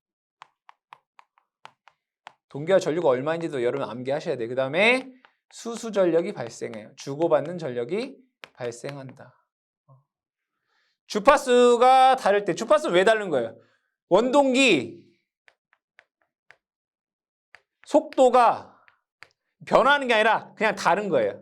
동기와 전류가 얼마인지도 여러분 암기하셔야 돼요. 그 다음에 수수 전력이 발생해요. 주고받는 전력이 발생한다. 주파수가 다를 때, 주파수는 왜 다른 거예요? 원동기 속도가 변화하는 게 아니라 그냥 다른 거예요.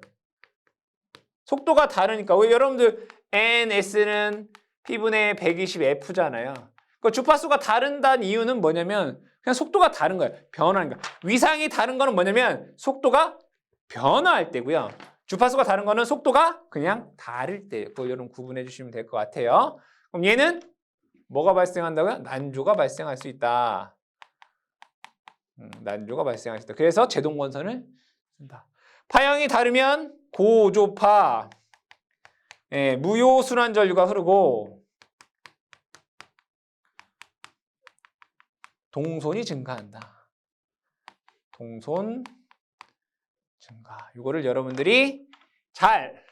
속도가 다르니까. 왜 여러분들 NS는 P분의 120F잖아요. 그 주파수가 다른다는 이유는 뭐냐면 그냥 속도가 다른 거예요. 변화하는 거. 위상이 다른 거는 뭐냐면 속도가 변화할 때고요. 주파수가 다른 거는 속도가 그냥 다를 때. 그걸 여러분 구분해 주시면 될 것 같아요. 그럼 얘는 뭐가 발생한다고요? 난조가 발생할 수 있다. 난조가 발생할 수 있다. 그래서 제동권선을 쓴다. 파형이 다르면 고조파, 무효순환 전류가 흐르고 동손이 증가한다. 동손 증가. 이거를 여러분들이 잘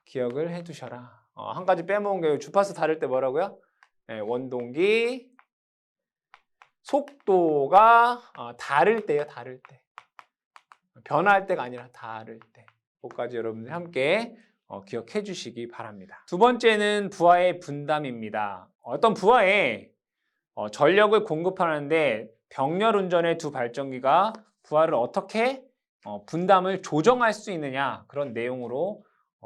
기억을 해 두셔라. 한 가지 빼먹은 게 주파수 다를 때 뭐라고요? 원동기 속도가 다를 때요. 다를 때. 변화할 때가 아니라 다를 때. 그것까지 여러분들이 함께 기억해 주시기 바랍니다. 두 번째는 부하의 분담입니다. 어떤 부하에 전력을 공급하는데 병렬 운전의 두 발전기가 부하를 어떻게 분담을 조정할 수 있느냐, 그런 내용으로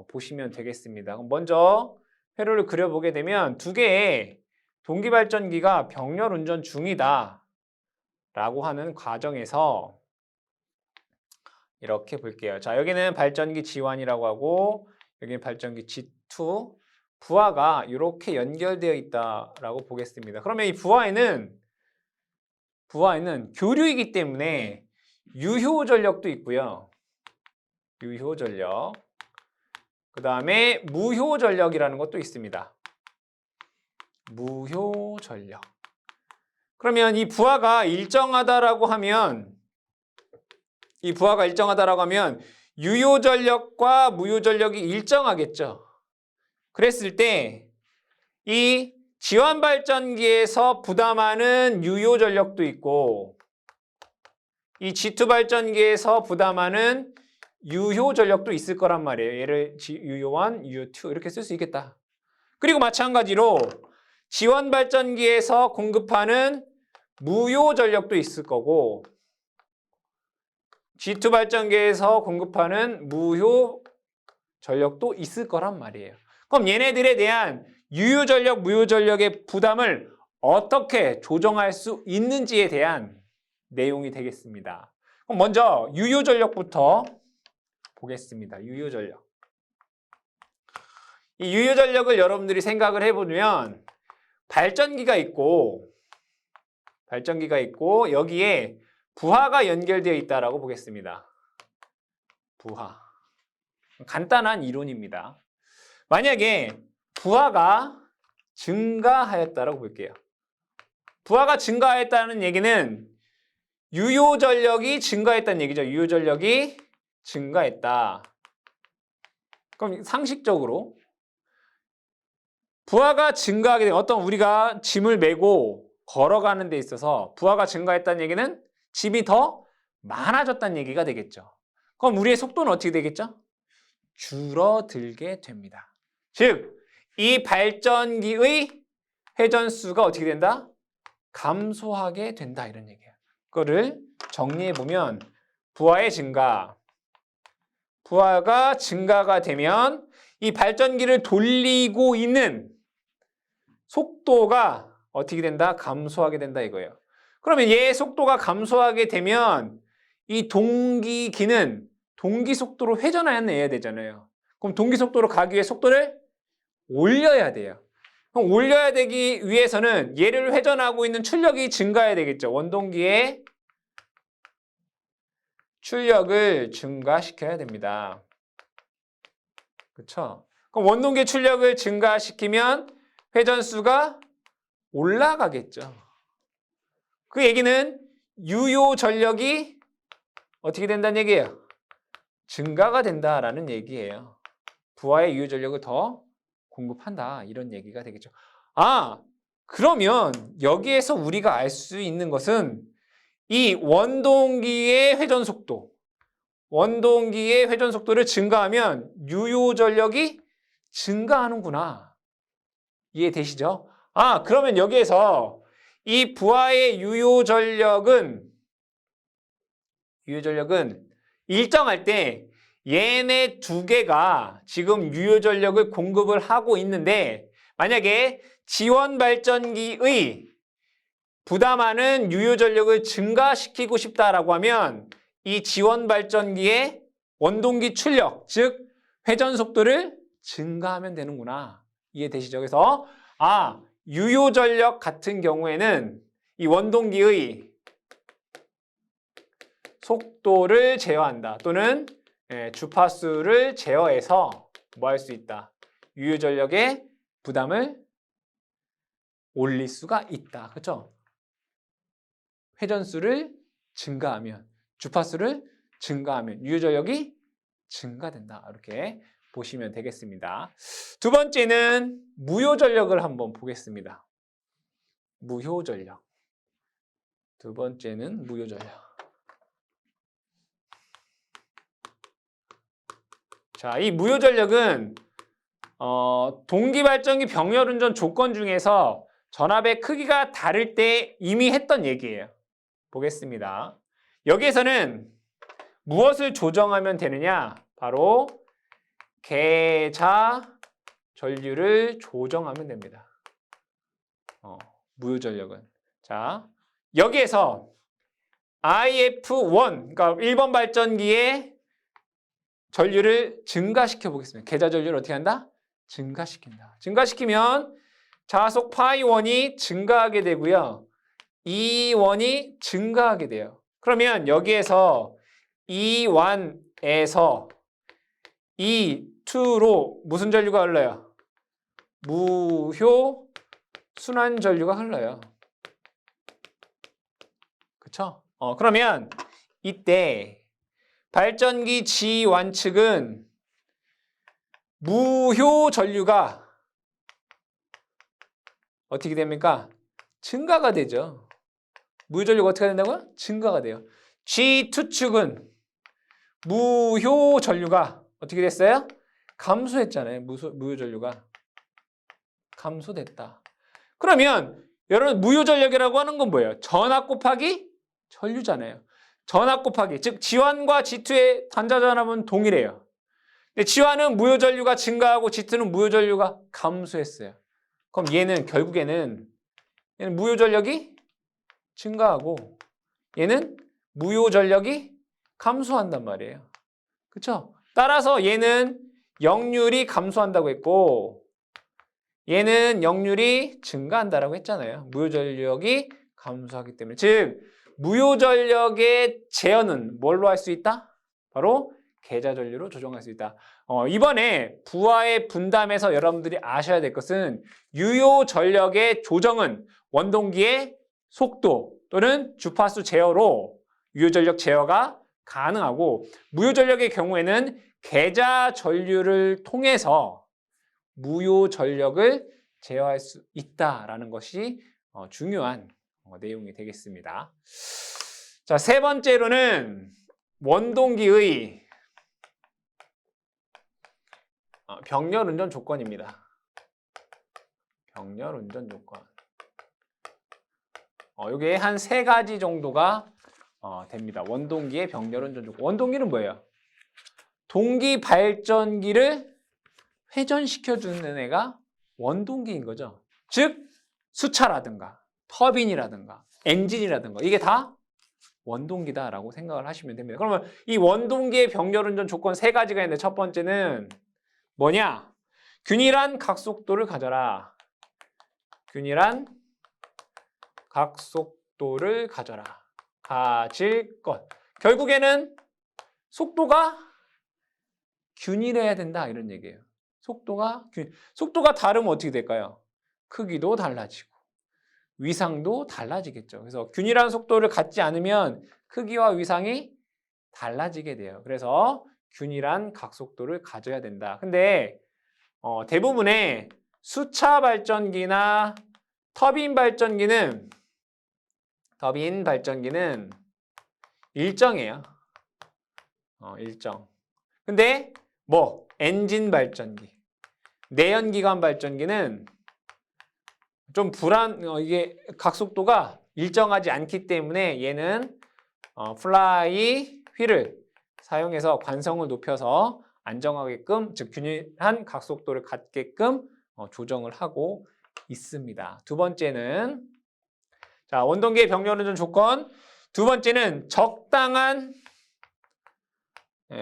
보시면 되겠습니다. 그럼 먼저 회로를 그려보게 되면 두 개의 동기 발전기가 병렬 운전 중이다 라고 하는 과정에서 이렇게 볼게요. 자, 여기는 발전기 G1이라고 하고 여기는 발전기 G2, 부하가 이렇게 연결되어 있다라고 보겠습니다. 그러면 이 부하에는 교류이기 때문에 유효 전력도 있고요. 유효 전력. 그 다음에 무효 전력이라는 것도 있습니다. 무효 전력. 그러면 이 부하가 일정하다라고 하면 유효전력과 무효전력이 일정하겠죠. 그랬을 때 이 지원발전기에서 부담하는 유효전력도 있고 이 G2 발전기에서 부담하는 유효전력도 있을 거란 말이에요. 얘를 유효1, 유효2 이렇게 쓸 수 있겠다. 그리고 마찬가지로 지원발전기에서 공급하는 무효전력도 있을 거고 G2 발전기에서 공급하는 무효전력도 있을 거란 말이에요. 그럼 얘네들에 대한 유효전력, 무효전력의 부담을 어떻게 조정할 수 있는지에 대한 내용이 되겠습니다. 그럼 먼저 유효전력부터 보겠습니다. 유효전력. 이 유효전력을 여러분들이 생각을 해보면 발전기가 있고 여기에 부하가 연결되어 있다라고 보겠습니다. 부하. 간단한 이론입니다. 만약에 부하가 증가하였다라고 볼게요. 부하가 증가하였다는 얘기는 유효전력이 증가했다는 얘기죠. 유효전력이 증가했다. 그럼 상식적으로 부하가 증가하게 되면 어떤 우리가 짐을 메고 걸어가는 데 있어서 부하가 증가했다는 얘기는 짐이 더 많아졌다는 얘기가 되겠죠. 그럼 우리의 속도는 어떻게 되겠죠? 줄어들게 됩니다. 즉, 이 발전기의 회전수가 어떻게 된다? 감소하게 된다 이런 얘기예요. 그거를 정리해보면 부하의 증가, 부하가 증가가 되면 이 발전기를 돌리고 있는 속도가 어떻게 된다? 감소하게 된다 이거예요. 그러면 얘의 속도가 감소하게 되면 이 동기기는 동기 속도로 회전해야 되잖아요. 그럼 동기 속도로 가기 위해 속도를 올려야 돼요. 그럼 올려야 되기 위해서는 얘를 회전하고 있는 출력이 증가해야 되겠죠. 원동기의 출력을 증가시켜야 됩니다. 그렇죠? 그럼 원동기 출력을 증가시키면 회전수가 올라가겠죠. 그 얘기는 유효 전력이 어떻게 된다는 얘기예요? 증가가 된다라는 얘기예요. 부하의 유효 전력을 더 공급한다 이런 얘기가 되겠죠. 아, 그러면 여기에서 우리가 알 수 있는 것은 이 원동기의 회전 속도를 증가하면 유효 전력이 증가하는구나. 이해되시죠? 아, 그러면 여기에서 이 부하의 유효 전력은 일정할 때 얘네 두 개가 지금 유효 전력을 공급을 하고 있는데 만약에 지원 발전기의 부담하는 유효 전력을 증가시키고 싶다라고 하면 이 지원 발전기의 원동기 출력, 즉 회전 속도를 증가하면 되는구나. 이해되시죠? 그래서 유효 전력 같은 경우에는 이 원동기의 속도를 제어한다. 또는 주파수를 제어해서 뭐 할 수 있다? 유효 전력의 부담을 올릴 수가 있다. 그렇죠? 회전수를 증가하면, 주파수를 증가하면 유효 전력이 증가된다. 이렇게 보시면 되겠습니다. 두 번째는 무효 전력을 한번 보겠습니다. 무효 전력. 두 번째는 무효 전력. 자, 이 무효 전력은 동기 발전기 병렬 운전 조건 중에서 전압의 크기가 다를 때 이미 했던 얘기예요. 보겠습니다. 여기에서는 무엇을 조정하면 되느냐? 바로 계자 전류를 조정하면 됩니다. 무효 전력은. 자, 여기에서 IF1, 그러니까 1번 발전기의 전류를 증가시켜 보겠습니다. 계자 전류를 어떻게 한다? 증가시킨다. 증가시키면 자속 파이1이 증가하게 되고요. E1이 증가하게 돼요. 그러면 여기에서 E1에서 E2로 무슨 전류가 흘러요? 무효 순환 전류가 흘러요. 그쵸? 그러면 이때 발전기 G1 측은 무효 전류가 어떻게 됩니까? 증가가 되죠. 무효 전류가 어떻게 된다고요? 증가가 돼요. G2 측은 무효 전류가 어떻게 됐어요? 감소했잖아요. 무효 전류가 감소됐다. 그러면 여러분 무효 전력이라고 하는 건 뭐예요? 전압 곱하기 전류잖아요. 전압 곱하기 즉 G1과 G2의 단자전압은 동일해요. 근데 G1은 무효 전류가 증가하고 G2는 무효 전류가 감소했어요. 그럼 결국에는 얘는 무효 전력이 증가하고 얘는 무효 전력이 감소한단 말이에요. 그렇죠? 따라서 얘는 역률이 감소한다고 했고 얘는 역률이 증가한다라고 했잖아요. 무효 전력이 감소하기 때문에. 즉 무효 전력의 제어는 뭘로 할 수 있다? 바로 계좌 전류로 조정할 수 있다. 이번에 부하의 분담에서 여러분들이 아셔야 될 것은 유효 전력의 조정은 원동기의 속도 또는 주파수 제어로 유효 전력 제어가 가능하고 무효 전력의 경우에는 계좌 전류를 통해서 무효 전력을 제어할 수 있다라는 것이 중요한 내용이 되겠습니다. 자, 세 번째로는 원동기의 병렬 운전 조건입니다. 병렬 운전 조건. 이게 한 세 가지 정도가 됩니다. 원동기의 병렬 운전 조건. 원동기는 뭐예요? 동기 발전기를 회전시켜주는 애가 원동기인 거죠. 즉 수차라든가 터빈이라든가 엔진이라든가 이게 다 원동기다라고 생각을 하시면 됩니다. 그러면 이 원동기의 병렬 운전 조건 세 가지가 있는데 첫 번째는 뭐냐? 균일한 각속도를 가져라. 균일한 각속도를 가져라. 가질 것. 결국에는 속도가 균일해야 된다 이런 얘기예요. 속도가 다르면 어떻게 될까요? 크기도 달라지고 위상도 달라지겠죠. 그래서 균일한 속도를 갖지 않으면 크기와 위상이 달라지게 돼요. 그래서 균일한 각속도를 가져야 된다. 근데 대부분의 수차 발전기나 터빈 발전기는 일정해요. 일정. 근데 엔진 발전기, 내연기관 발전기는 좀 이게 각속도가 일정하지 않기 때문에 얘는 플라이 휠을 사용해서 관성을 높여서 안정하게끔, 즉 균일한 각속도를 갖게끔 조정을 하고 있습니다. 두 번째는 자, 원동기의 병렬 운전 조건. 두 번째는 적당한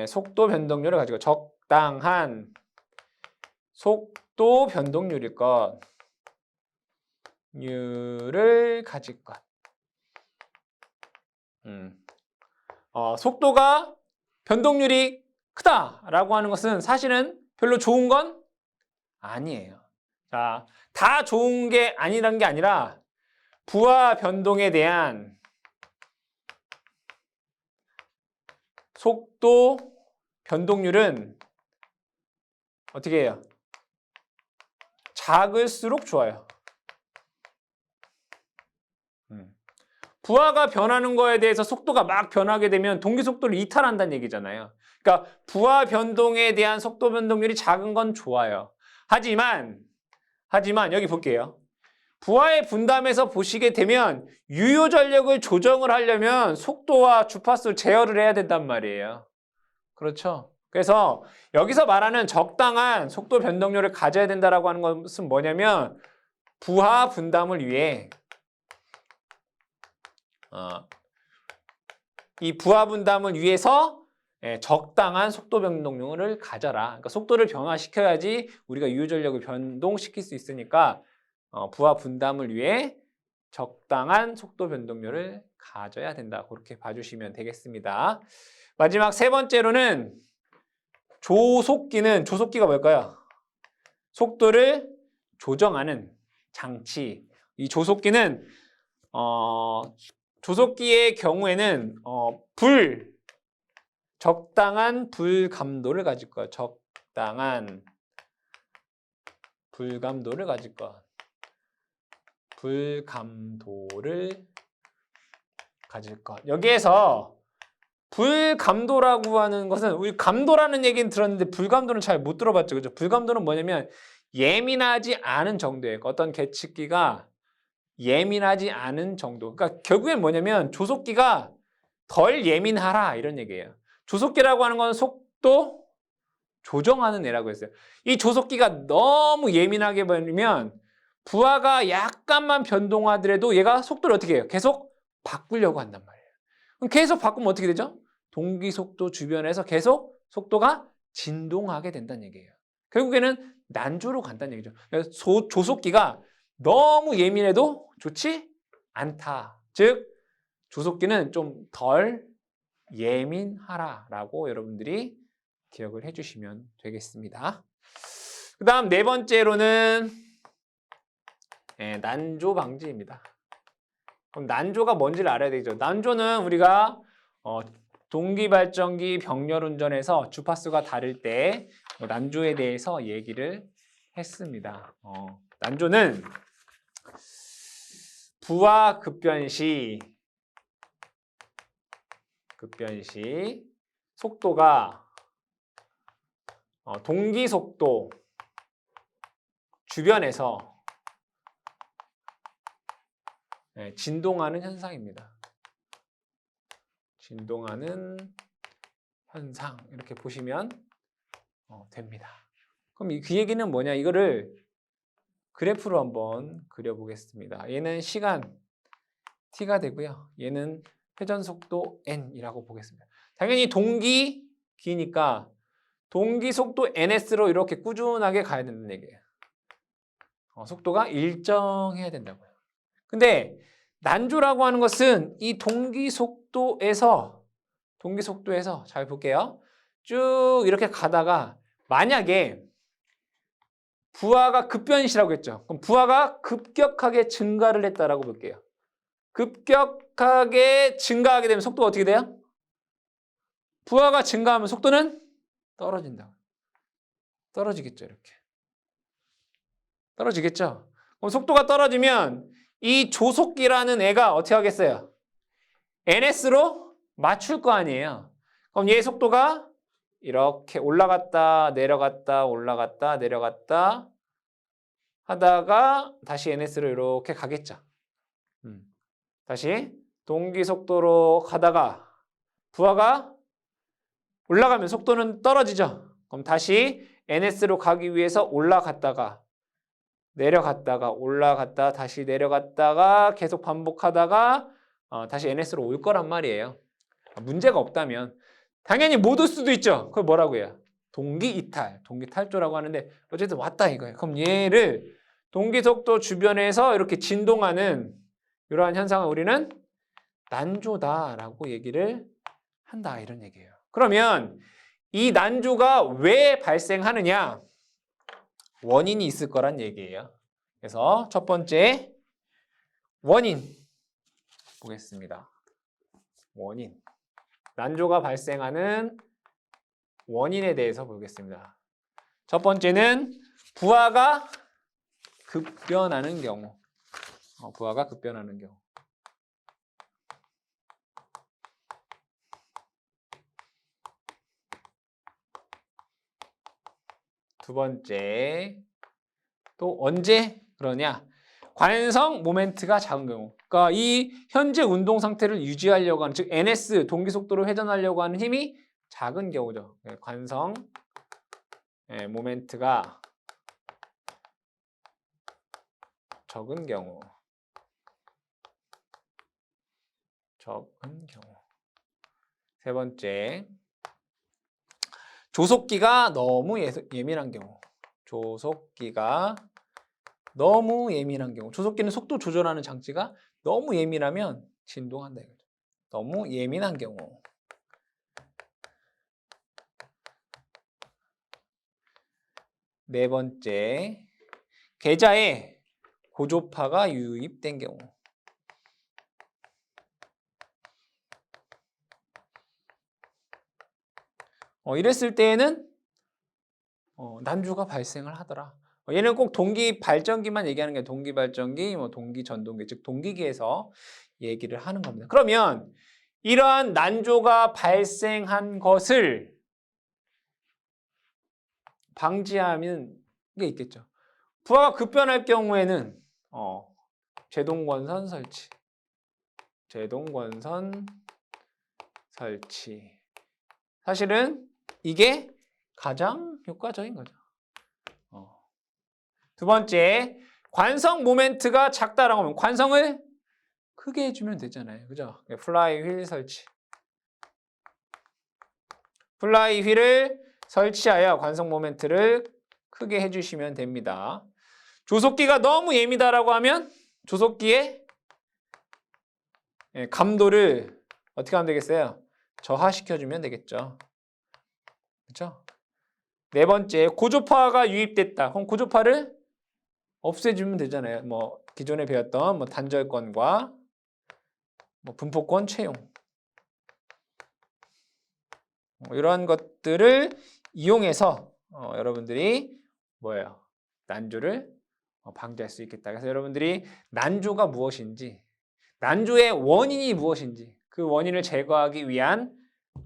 속도 변동률을 가지고 적당한 속도 변동률일 것. 를 가질 것. 속도가 변동률이 크다라고 하는 것은 사실은 별로 좋은 건 아니에요. 자, 다 좋은 게 아니라는 게 아니라 부하 변동에 대한 속도 변동률은 어떻게 해요? 작을수록 좋아요. 부하가 변하는 거에 대해서 속도가 막 변하게 되면 동기 속도를 이탈한다는 얘기잖아요. 그러니까 부하 변동에 대한 속도 변동률이 작은 건 좋아요. 하지만 여기 볼게요. 부하의 분담에서 보시게 되면 유효 전력을 조정을 하려면 속도와 주파수 제어를 해야 된단 말이에요. 그렇죠? 그래서 여기서 말하는 적당한 속도 변동률을 가져야 된다라고 하는 것은 뭐냐면 부하 분담을 위해 이 부하 분담을 위해서 적당한 속도 변동률을 가져라. 그러니까 속도를 변화시켜야지 우리가 유효 전력을 변동시킬 수 있으니까 부하 분담을 위해 적당한 속도 변동률을 가져야 된다. 그렇게 봐주시면 되겠습니다. 마지막 세 번째로는 조속기가 뭘까요? 속도를 조정하는 장치. 이 조속기는 조속기의 경우에는 적당한 불감도를 가질 거야. 적당한 불감도를 가질 거야. 불감도를 가질 것. 여기에서 불감도라고 하는 것은 우리 감도라는 얘기는 들었는데 불감도는 잘 못 들어봤죠. 그죠? 불감도는 뭐냐면 예민하지 않은 정도예요. 어떤 계측기가 예민하지 않은 정도. 그러니까 결국엔 뭐냐면 조속기가 덜 예민하라 이런 얘기예요. 조속기라고 하는 건 속도 조정하는 애라고 했어요. 이 조속기가 너무 예민하게 버리면 부하가 약간만 변동하더라도 얘가 속도를 어떻게 해요? 계속 바꾸려고 한단 말이에요. 그럼 계속 바꾸면 어떻게 되죠? 동기 속도 주변에서 계속 속도가 진동하게 된다는 얘기예요. 결국에는 난조로 간다는 얘기죠. 그래서 조속기가 너무 예민해도 좋지 않다. 즉 조속기는 좀 덜 예민하라라고 여러분들이 기억을 해주시면 되겠습니다. 그 다음 네 번째로는 난조 방지입니다. 그럼 난조가 뭔지를 알아야 되죠. 난조는 우리가 동기발전기 병렬운전에서 주파수가 다를 때 난조에 대해서 얘기를 했습니다. 난조는 부하 급변 시 속도가 동기 속도 주변에서 진동하는 현상입니다. 진동하는 현상 이렇게 보시면 됩니다. 그럼 그 얘기는 뭐냐? 이거를 그래프로 한번 그려보겠습니다. 얘는 시간 t가 되고요. 얘는 회전 속도 n이라고 보겠습니다. 당연히 동기기니까 동기 속도 ns로 이렇게 꾸준하게 가야 된다는 얘기예요. 속도가 일정해야 된다고요. 근데 난조라고 하는 것은 이 동기 속도에서 잘 볼게요. 쭉 이렇게 가다가 만약에 부하가 급변시라고 했죠. 그럼 부하가 급격하게 증가를 했다라고 볼게요. 급격하게 증가하게 되면 속도가 어떻게 돼요? 부하가 증가하면 속도는 떨어진다. 떨어지겠죠, 이렇게. 떨어지겠죠. 그럼 속도가 떨어지면 이 조속기라는 애가 어떻게 하겠어요? ns로 맞출 거 아니에요. 그럼 얘 속도가 이렇게 올라갔다 내려갔다 올라갔다 내려갔다 하다가 다시 ns로 이렇게 가겠죠. 다시 동기 속도로 가다가 부하가 올라가면 속도는 떨어지죠. 그럼 다시 ns로 가기 위해서 올라갔다가 내려갔다가 올라갔다 다시 내려갔다가 계속 반복하다가 다시 ns로 올 거란 말이에요. 문제가 없다면 당연히 못 올 수도 있죠. 그걸 뭐라고 해요? 동기 이탈, 동기 탈조라고 하는데 어쨌든 왔다 이거예요. 그럼 얘를 동기 속도 주변에서 이렇게 진동하는 이러한 현상을 우리는 난조다라고 얘기를 한다 이런 얘기예요. 그러면 이 난조가 왜 발생하느냐? 원인이 있을 거란 얘기예요. 그래서 첫 번째 원인 보겠습니다. 원인. 난조가 발생하는 원인에 대해서 보겠습니다. 첫 번째는 부하가 급변하는 경우. 부하가 급변하는 경우. 두 번째, 또 언제 그러냐? 관성 모멘트가 작은 경우. 그러니까 이 현재 운동 상태를 유지하려고 하는, 즉 ns 동기 속도로 회전하려고 하는 힘이 작은 경우죠. 관성 모멘트가 적은 경우. 세 번째, 조속기가 너무 예민한 경우. 조속기가 너무 예민한 경우. 조속기는 속도 조절하는 장치가 너무 예민하면 진동한다 이거죠. 너무 예민한 경우. 네 번째, 계좌에 고조파가 유입된 경우. 이랬을 때에는 난조가 발생을 하더라. 얘는 꼭 동기 발전기만 얘기하는 게 동기 발전기, 동기 전동기, 즉 동기기에서 얘기를 하는 겁니다. 그러면 이러한 난조가 발생한 것을 방지하는 게 있겠죠. 부하가 급변할 경우에는 제동권선 설치. 제동권선 설치. 사실은 이게 가장 효과적인 거죠. 두 번째, 관성 모멘트가 작다라고 하면 관성을 크게 해주면 되잖아요. 그죠? 플라이 휠 설치. 플라이 휠을 설치하여 관성 모멘트를 크게 해주시면 됩니다. 조속기가 너무 예민하다고 하면 조속기의 감도를 어떻게 하면 되겠어요? 저하시켜주면 되겠죠. 그렇죠? 네 번째, 고조파가 유입됐다. 그럼 고조파를 없애주면 되잖아요. 기존에 배웠던 단절권과 분포권 채용. 이러한 것들을 이용해서 여러분들이 난조를 방지할 수 있겠다. 그래서 여러분들이 난조가 무엇인지, 난조의 원인이 무엇인지, 그 원인을 제거하기 위한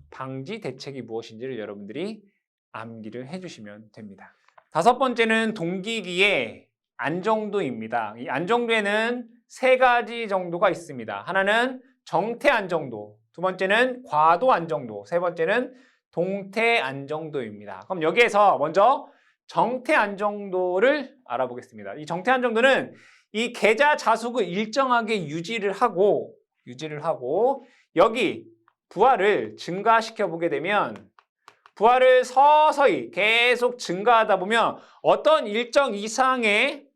방지 대책이 무엇인지를 여러분들이 암기를 해주시면 됩니다. 다섯 번째는 동기기의 안정도입니다. 이 안정도에는 세 가지 정도가 있습니다. 하나는 정태 안정도, 두 번째는 과도 안정도, 세 번째는 동태 안정도입니다. 그럼 여기에서 먼저 정태 안정도를 알아보겠습니다. 이 정태 안정도는 이 계좌 자숙을 일정하게 유지를 하고 여기 부하를 증가시켜 보게 되면 부하를 서서히 계속 증가하다 보면 어떤 일정 이상의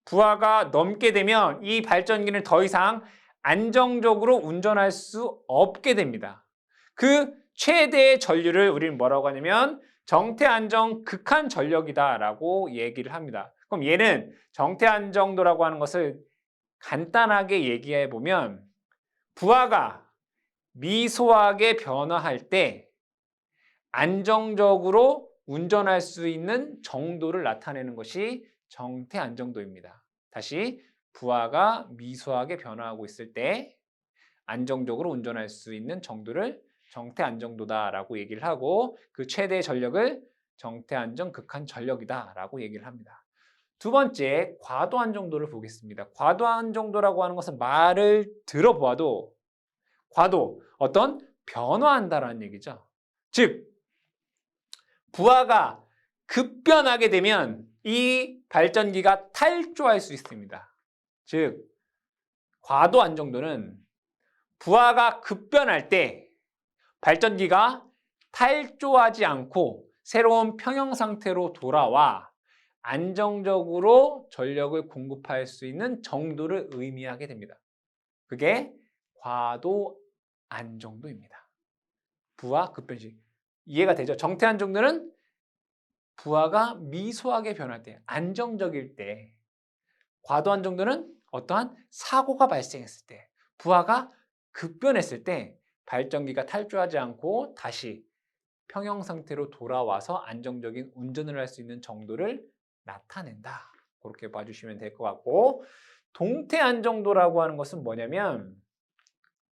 부하가 넘게 되면 이 발전기는 더 이상 안정적으로 운전할 수 없게 됩니다. 그 최대의 전류를 우리는 뭐라고 하냐면 정태 안정 극한 전력이다라고 얘기를 합니다. 그럼 얘는 정태 안정도라고 하는 것을 간단하게 얘기해 보면 부하가 미소하게 변화할 때 안정적으로 운전할 수 있는 정도를 나타내는 것이 정태 안정도입니다. 다시, 부하가 미소하게 변화하고 있을 때 안정적으로 운전할 수 있는 정도를 정태 안정도다라고 얘기를 하고 그 최대 전력을 정태 안정 극한 전력이다라고 얘기를 합니다. 두 번째, 과도 안정도를 보겠습니다. 과도 안정도라고 하는 것은 말을 들어보아도 과도, 어떤 변화한다라는 얘기죠. 즉, 부하가 급변하게 되면 이 발전기가 탈조할 수 있습니다. 즉, 과도 안정도는 부하가 급변할 때 발전기가 탈조하지 않고 새로운 평형 상태로 돌아와 안정적으로 전력을 공급할 수 있는 정도를 의미하게 됩니다. 그게 과도 안정도입니다. 부하 급변식. 이해가 되죠? 정태 안정도는 부하가 미소하게 변할 때, 안정적일 때, 과도 안정도는 어떠한 사고가 발생했을 때, 부하가 급변했을 때 발전기가 탈주하지 않고 다시 평형 상태로 돌아와서 안정적인 운전을 할 수 있는 정도를 나타낸다. 그렇게 봐주시면 될 것 같고, 동태 안정도라고 하는 것은 뭐냐면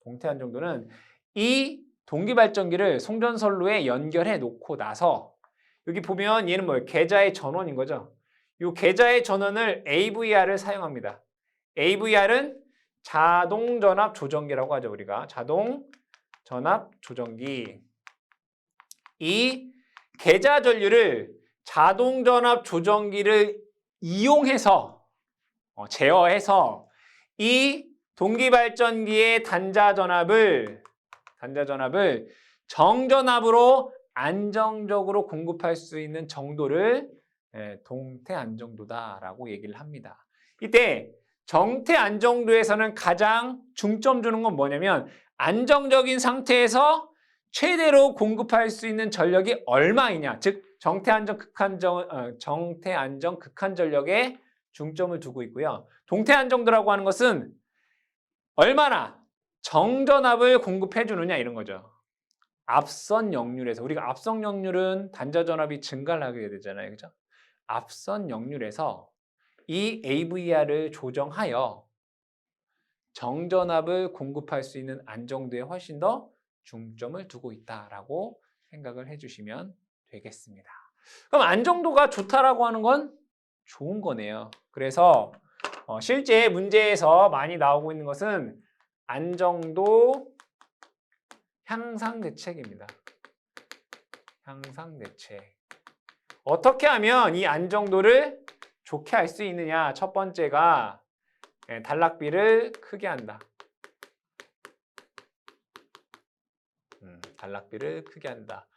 동태 안정도는 이 동기발전기를 송전선로에 연결해 놓고 나서 여기 보면 얘는 뭐예요? 계좌의 전원인 거죠. 이 계좌의 전원을 AVR을 사용합니다. AVR은 자동전압 조정기라고 하죠. 우리가 자동전압 조정기. 이 계좌 전류를 자동전압 조정기를 이용해서 제어해서 이 동기발전기의 단자전압을 정전압으로 안정적으로 공급할 수 있는 정도를 동태 안정도다라고 얘기를 합니다. 이때 정태 안정도에서는 가장 중점 두는 건 뭐냐면 안정적인 상태에서 최대로 공급할 수 있는 전력이 얼마이냐, 즉 정태 안정 극한 전력에 중점을 두고 있고요. 동태 안정도라고 하는 것은 얼마나 정전압을 공급해 주느냐 이런 거죠. 앞선 역률에서 우리가 앞선 역률은 단자 전압이 증가를 하게 되잖아요. 그죠? 앞선 역률에서 이 AVR을 조정하여 정전압을 공급할 수 있는 안정도에 훨씬 더 중점을 두고 있다라고 생각을 해주시면 되겠습니다. 그럼 안정도가 좋다라고 하는 건 좋은 거네요. 그래서 실제 문제에서 많이 나오고 있는 것은 안정도 향상 대책입니다. 향상 대책. 어떻게 하면 이 안정도를 좋게 할 수 있느냐? 첫 번째가 단락비를 크게 한다. 단락비를 크게 한다.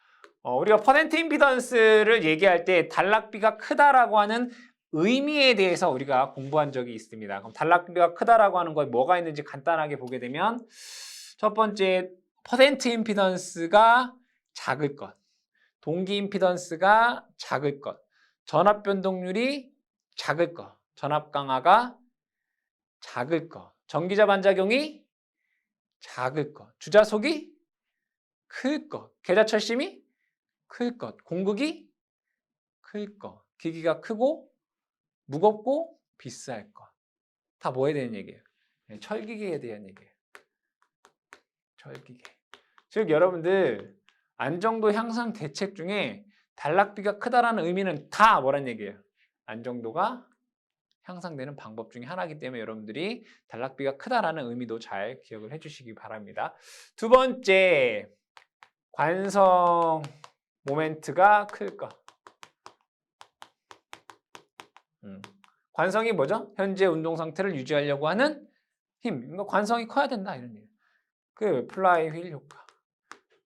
우리가 퍼센트 임피던스를 얘기할 때 단락비가 크다라고 하는 의미에 대해서 우리가 공부한 적이 있습니다. 그럼 단락비가 크다라고 하는 거에 뭐가 있는지 간단하게 보게 되면 첫 번째 퍼센트 임피던스가 작을 것, 동기 임피던스가 작을 것, 전압 변동률이 작을 것, 전압 강화가 작을 것, 전기자 반작용이 작을 것, 주자속이 클 것, 계좌철심이 클 것, 공극이 클 것, 기기가 크고 무겁고 비쌀 것. 다 뭐에 대한 얘기예요? 철기계에 대한 얘기예요. 철기계. 즉 여러분들 안정도 향상 대책 중에 단락비가 크다라는 의미는 다 뭐란 얘기예요? 안정도가 향상되는 방법 중에 하나이기 때문에 여러분들이 단락비가 크다라는 의미도 잘 기억을 해주시기 바랍니다. 두 번째, 관성 모멘트가 클 것. 관성이 뭐죠? 현재 운동 상태를 유지하려고 하는 힘. 그러니까 관성이 커야 된다 이런 얘기예요. 그 플라이 휠 효과.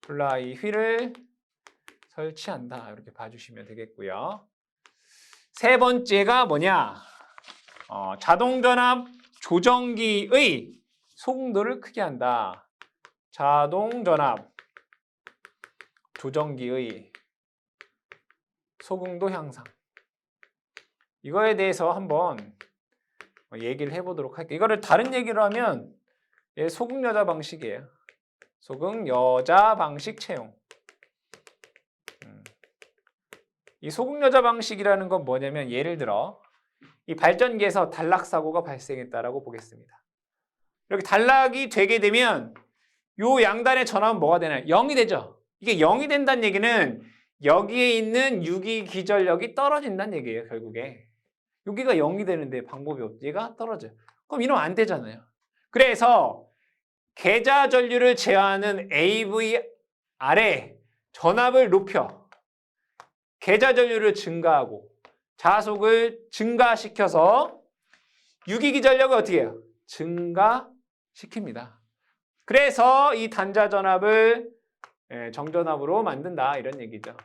플라이 휠을 설치한다. 이렇게 봐주시면 되겠고요. 세 번째가 뭐냐? 자동전압 조정기의 소공도를 크게 한다. 자동전압 조정기의 소공도 향상. 이거에 대해서 한번 얘기를 해보도록 할게요. 이거를 다른 얘기로 하면 소극여자 방식이에요. 소극여자 방식 채용. 이 소극여자 방식이라는 건 뭐냐면 예를 들어 이 발전기에서 단락 사고가 발생했다라고 보겠습니다. 이렇게 단락이 되게 되면 요 양단의 전압은 뭐가 되나요? 0이 되죠. 이게 0이 된다는 얘기는 여기에 있는 유기 기전력이 떨어진다는 얘기예요. 결국에. 여기가 0이 되는데 방법이 없지. 얘가 떨어져요. 그럼 이러면 안 되잖아요. 그래서 계좌 전류를 제어하는 AVR에 전압을 높여 계좌 전류를 증가하고 자속을 증가시켜서 유기기전력을 어떻게 해요? 증가시킵니다. 그래서 이 단자 전압을 정전압으로 만든다 이런 얘기죠.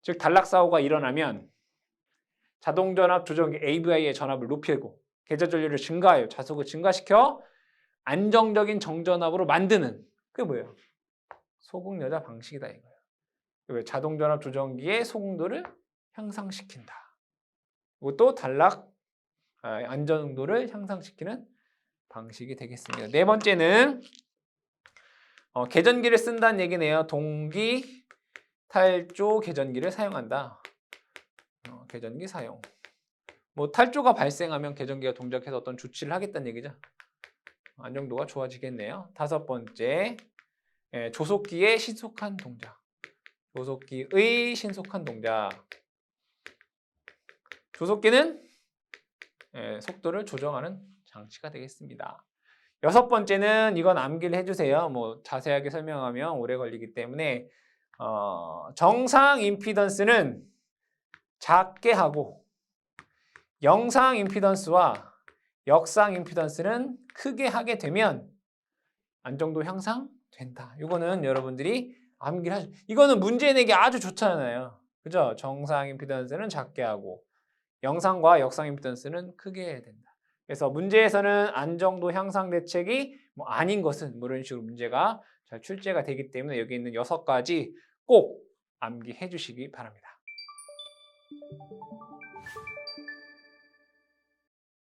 즉 단락사고가 일어나면 자동전압 조정기 AVI의 전압을 높이고 계좌 전류를 증가하여 자속을 증가시켜 안정적인 정전압으로 만드는 그게 뭐예요? 소극여자 방식이다 이거예요. 자동전압 조정기의 소공도를 향상시킨다. 이것도 단락 안정도를 향상시키는 방식이 되겠습니다. 네 번째는 계전기를 쓴다는 얘기네요. 동기 탈조 계전기를 사용한다. 계전기 사용. 뭐 탈조가 발생하면 계전기가 동작해서 어떤 조치를 하겠다는 얘기죠. 안정도가 좋아지겠네요. 다섯 번째, 조속기의 신속한 동작. 조속기의 신속한 동작. 조속기는 속도를 조정하는 장치가 되겠습니다. 여섯 번째는 이건 암기를 해주세요. 뭐 자세하게 설명하면 오래 걸리기 때문에 정상 임피던스는 작게 하고 영상 임피던스와 역상 임피던스는 크게 하게 되면 안정도 향상된다. 이거는 여러분들이 암기를 하죠. 이거는 문제 내기 아주 좋잖아요. 그죠? 정상 임피던스는 작게 하고 영상과 역상 임피던스는 크게 해야 된다. 그래서 문제에서는 안정도 향상 대책이 뭐 아닌 것은 뭐 이런 식으로 문제가 잘 출제가 되기 때문에 여기 있는 6가지 꼭 암기해 주시기 바랍니다.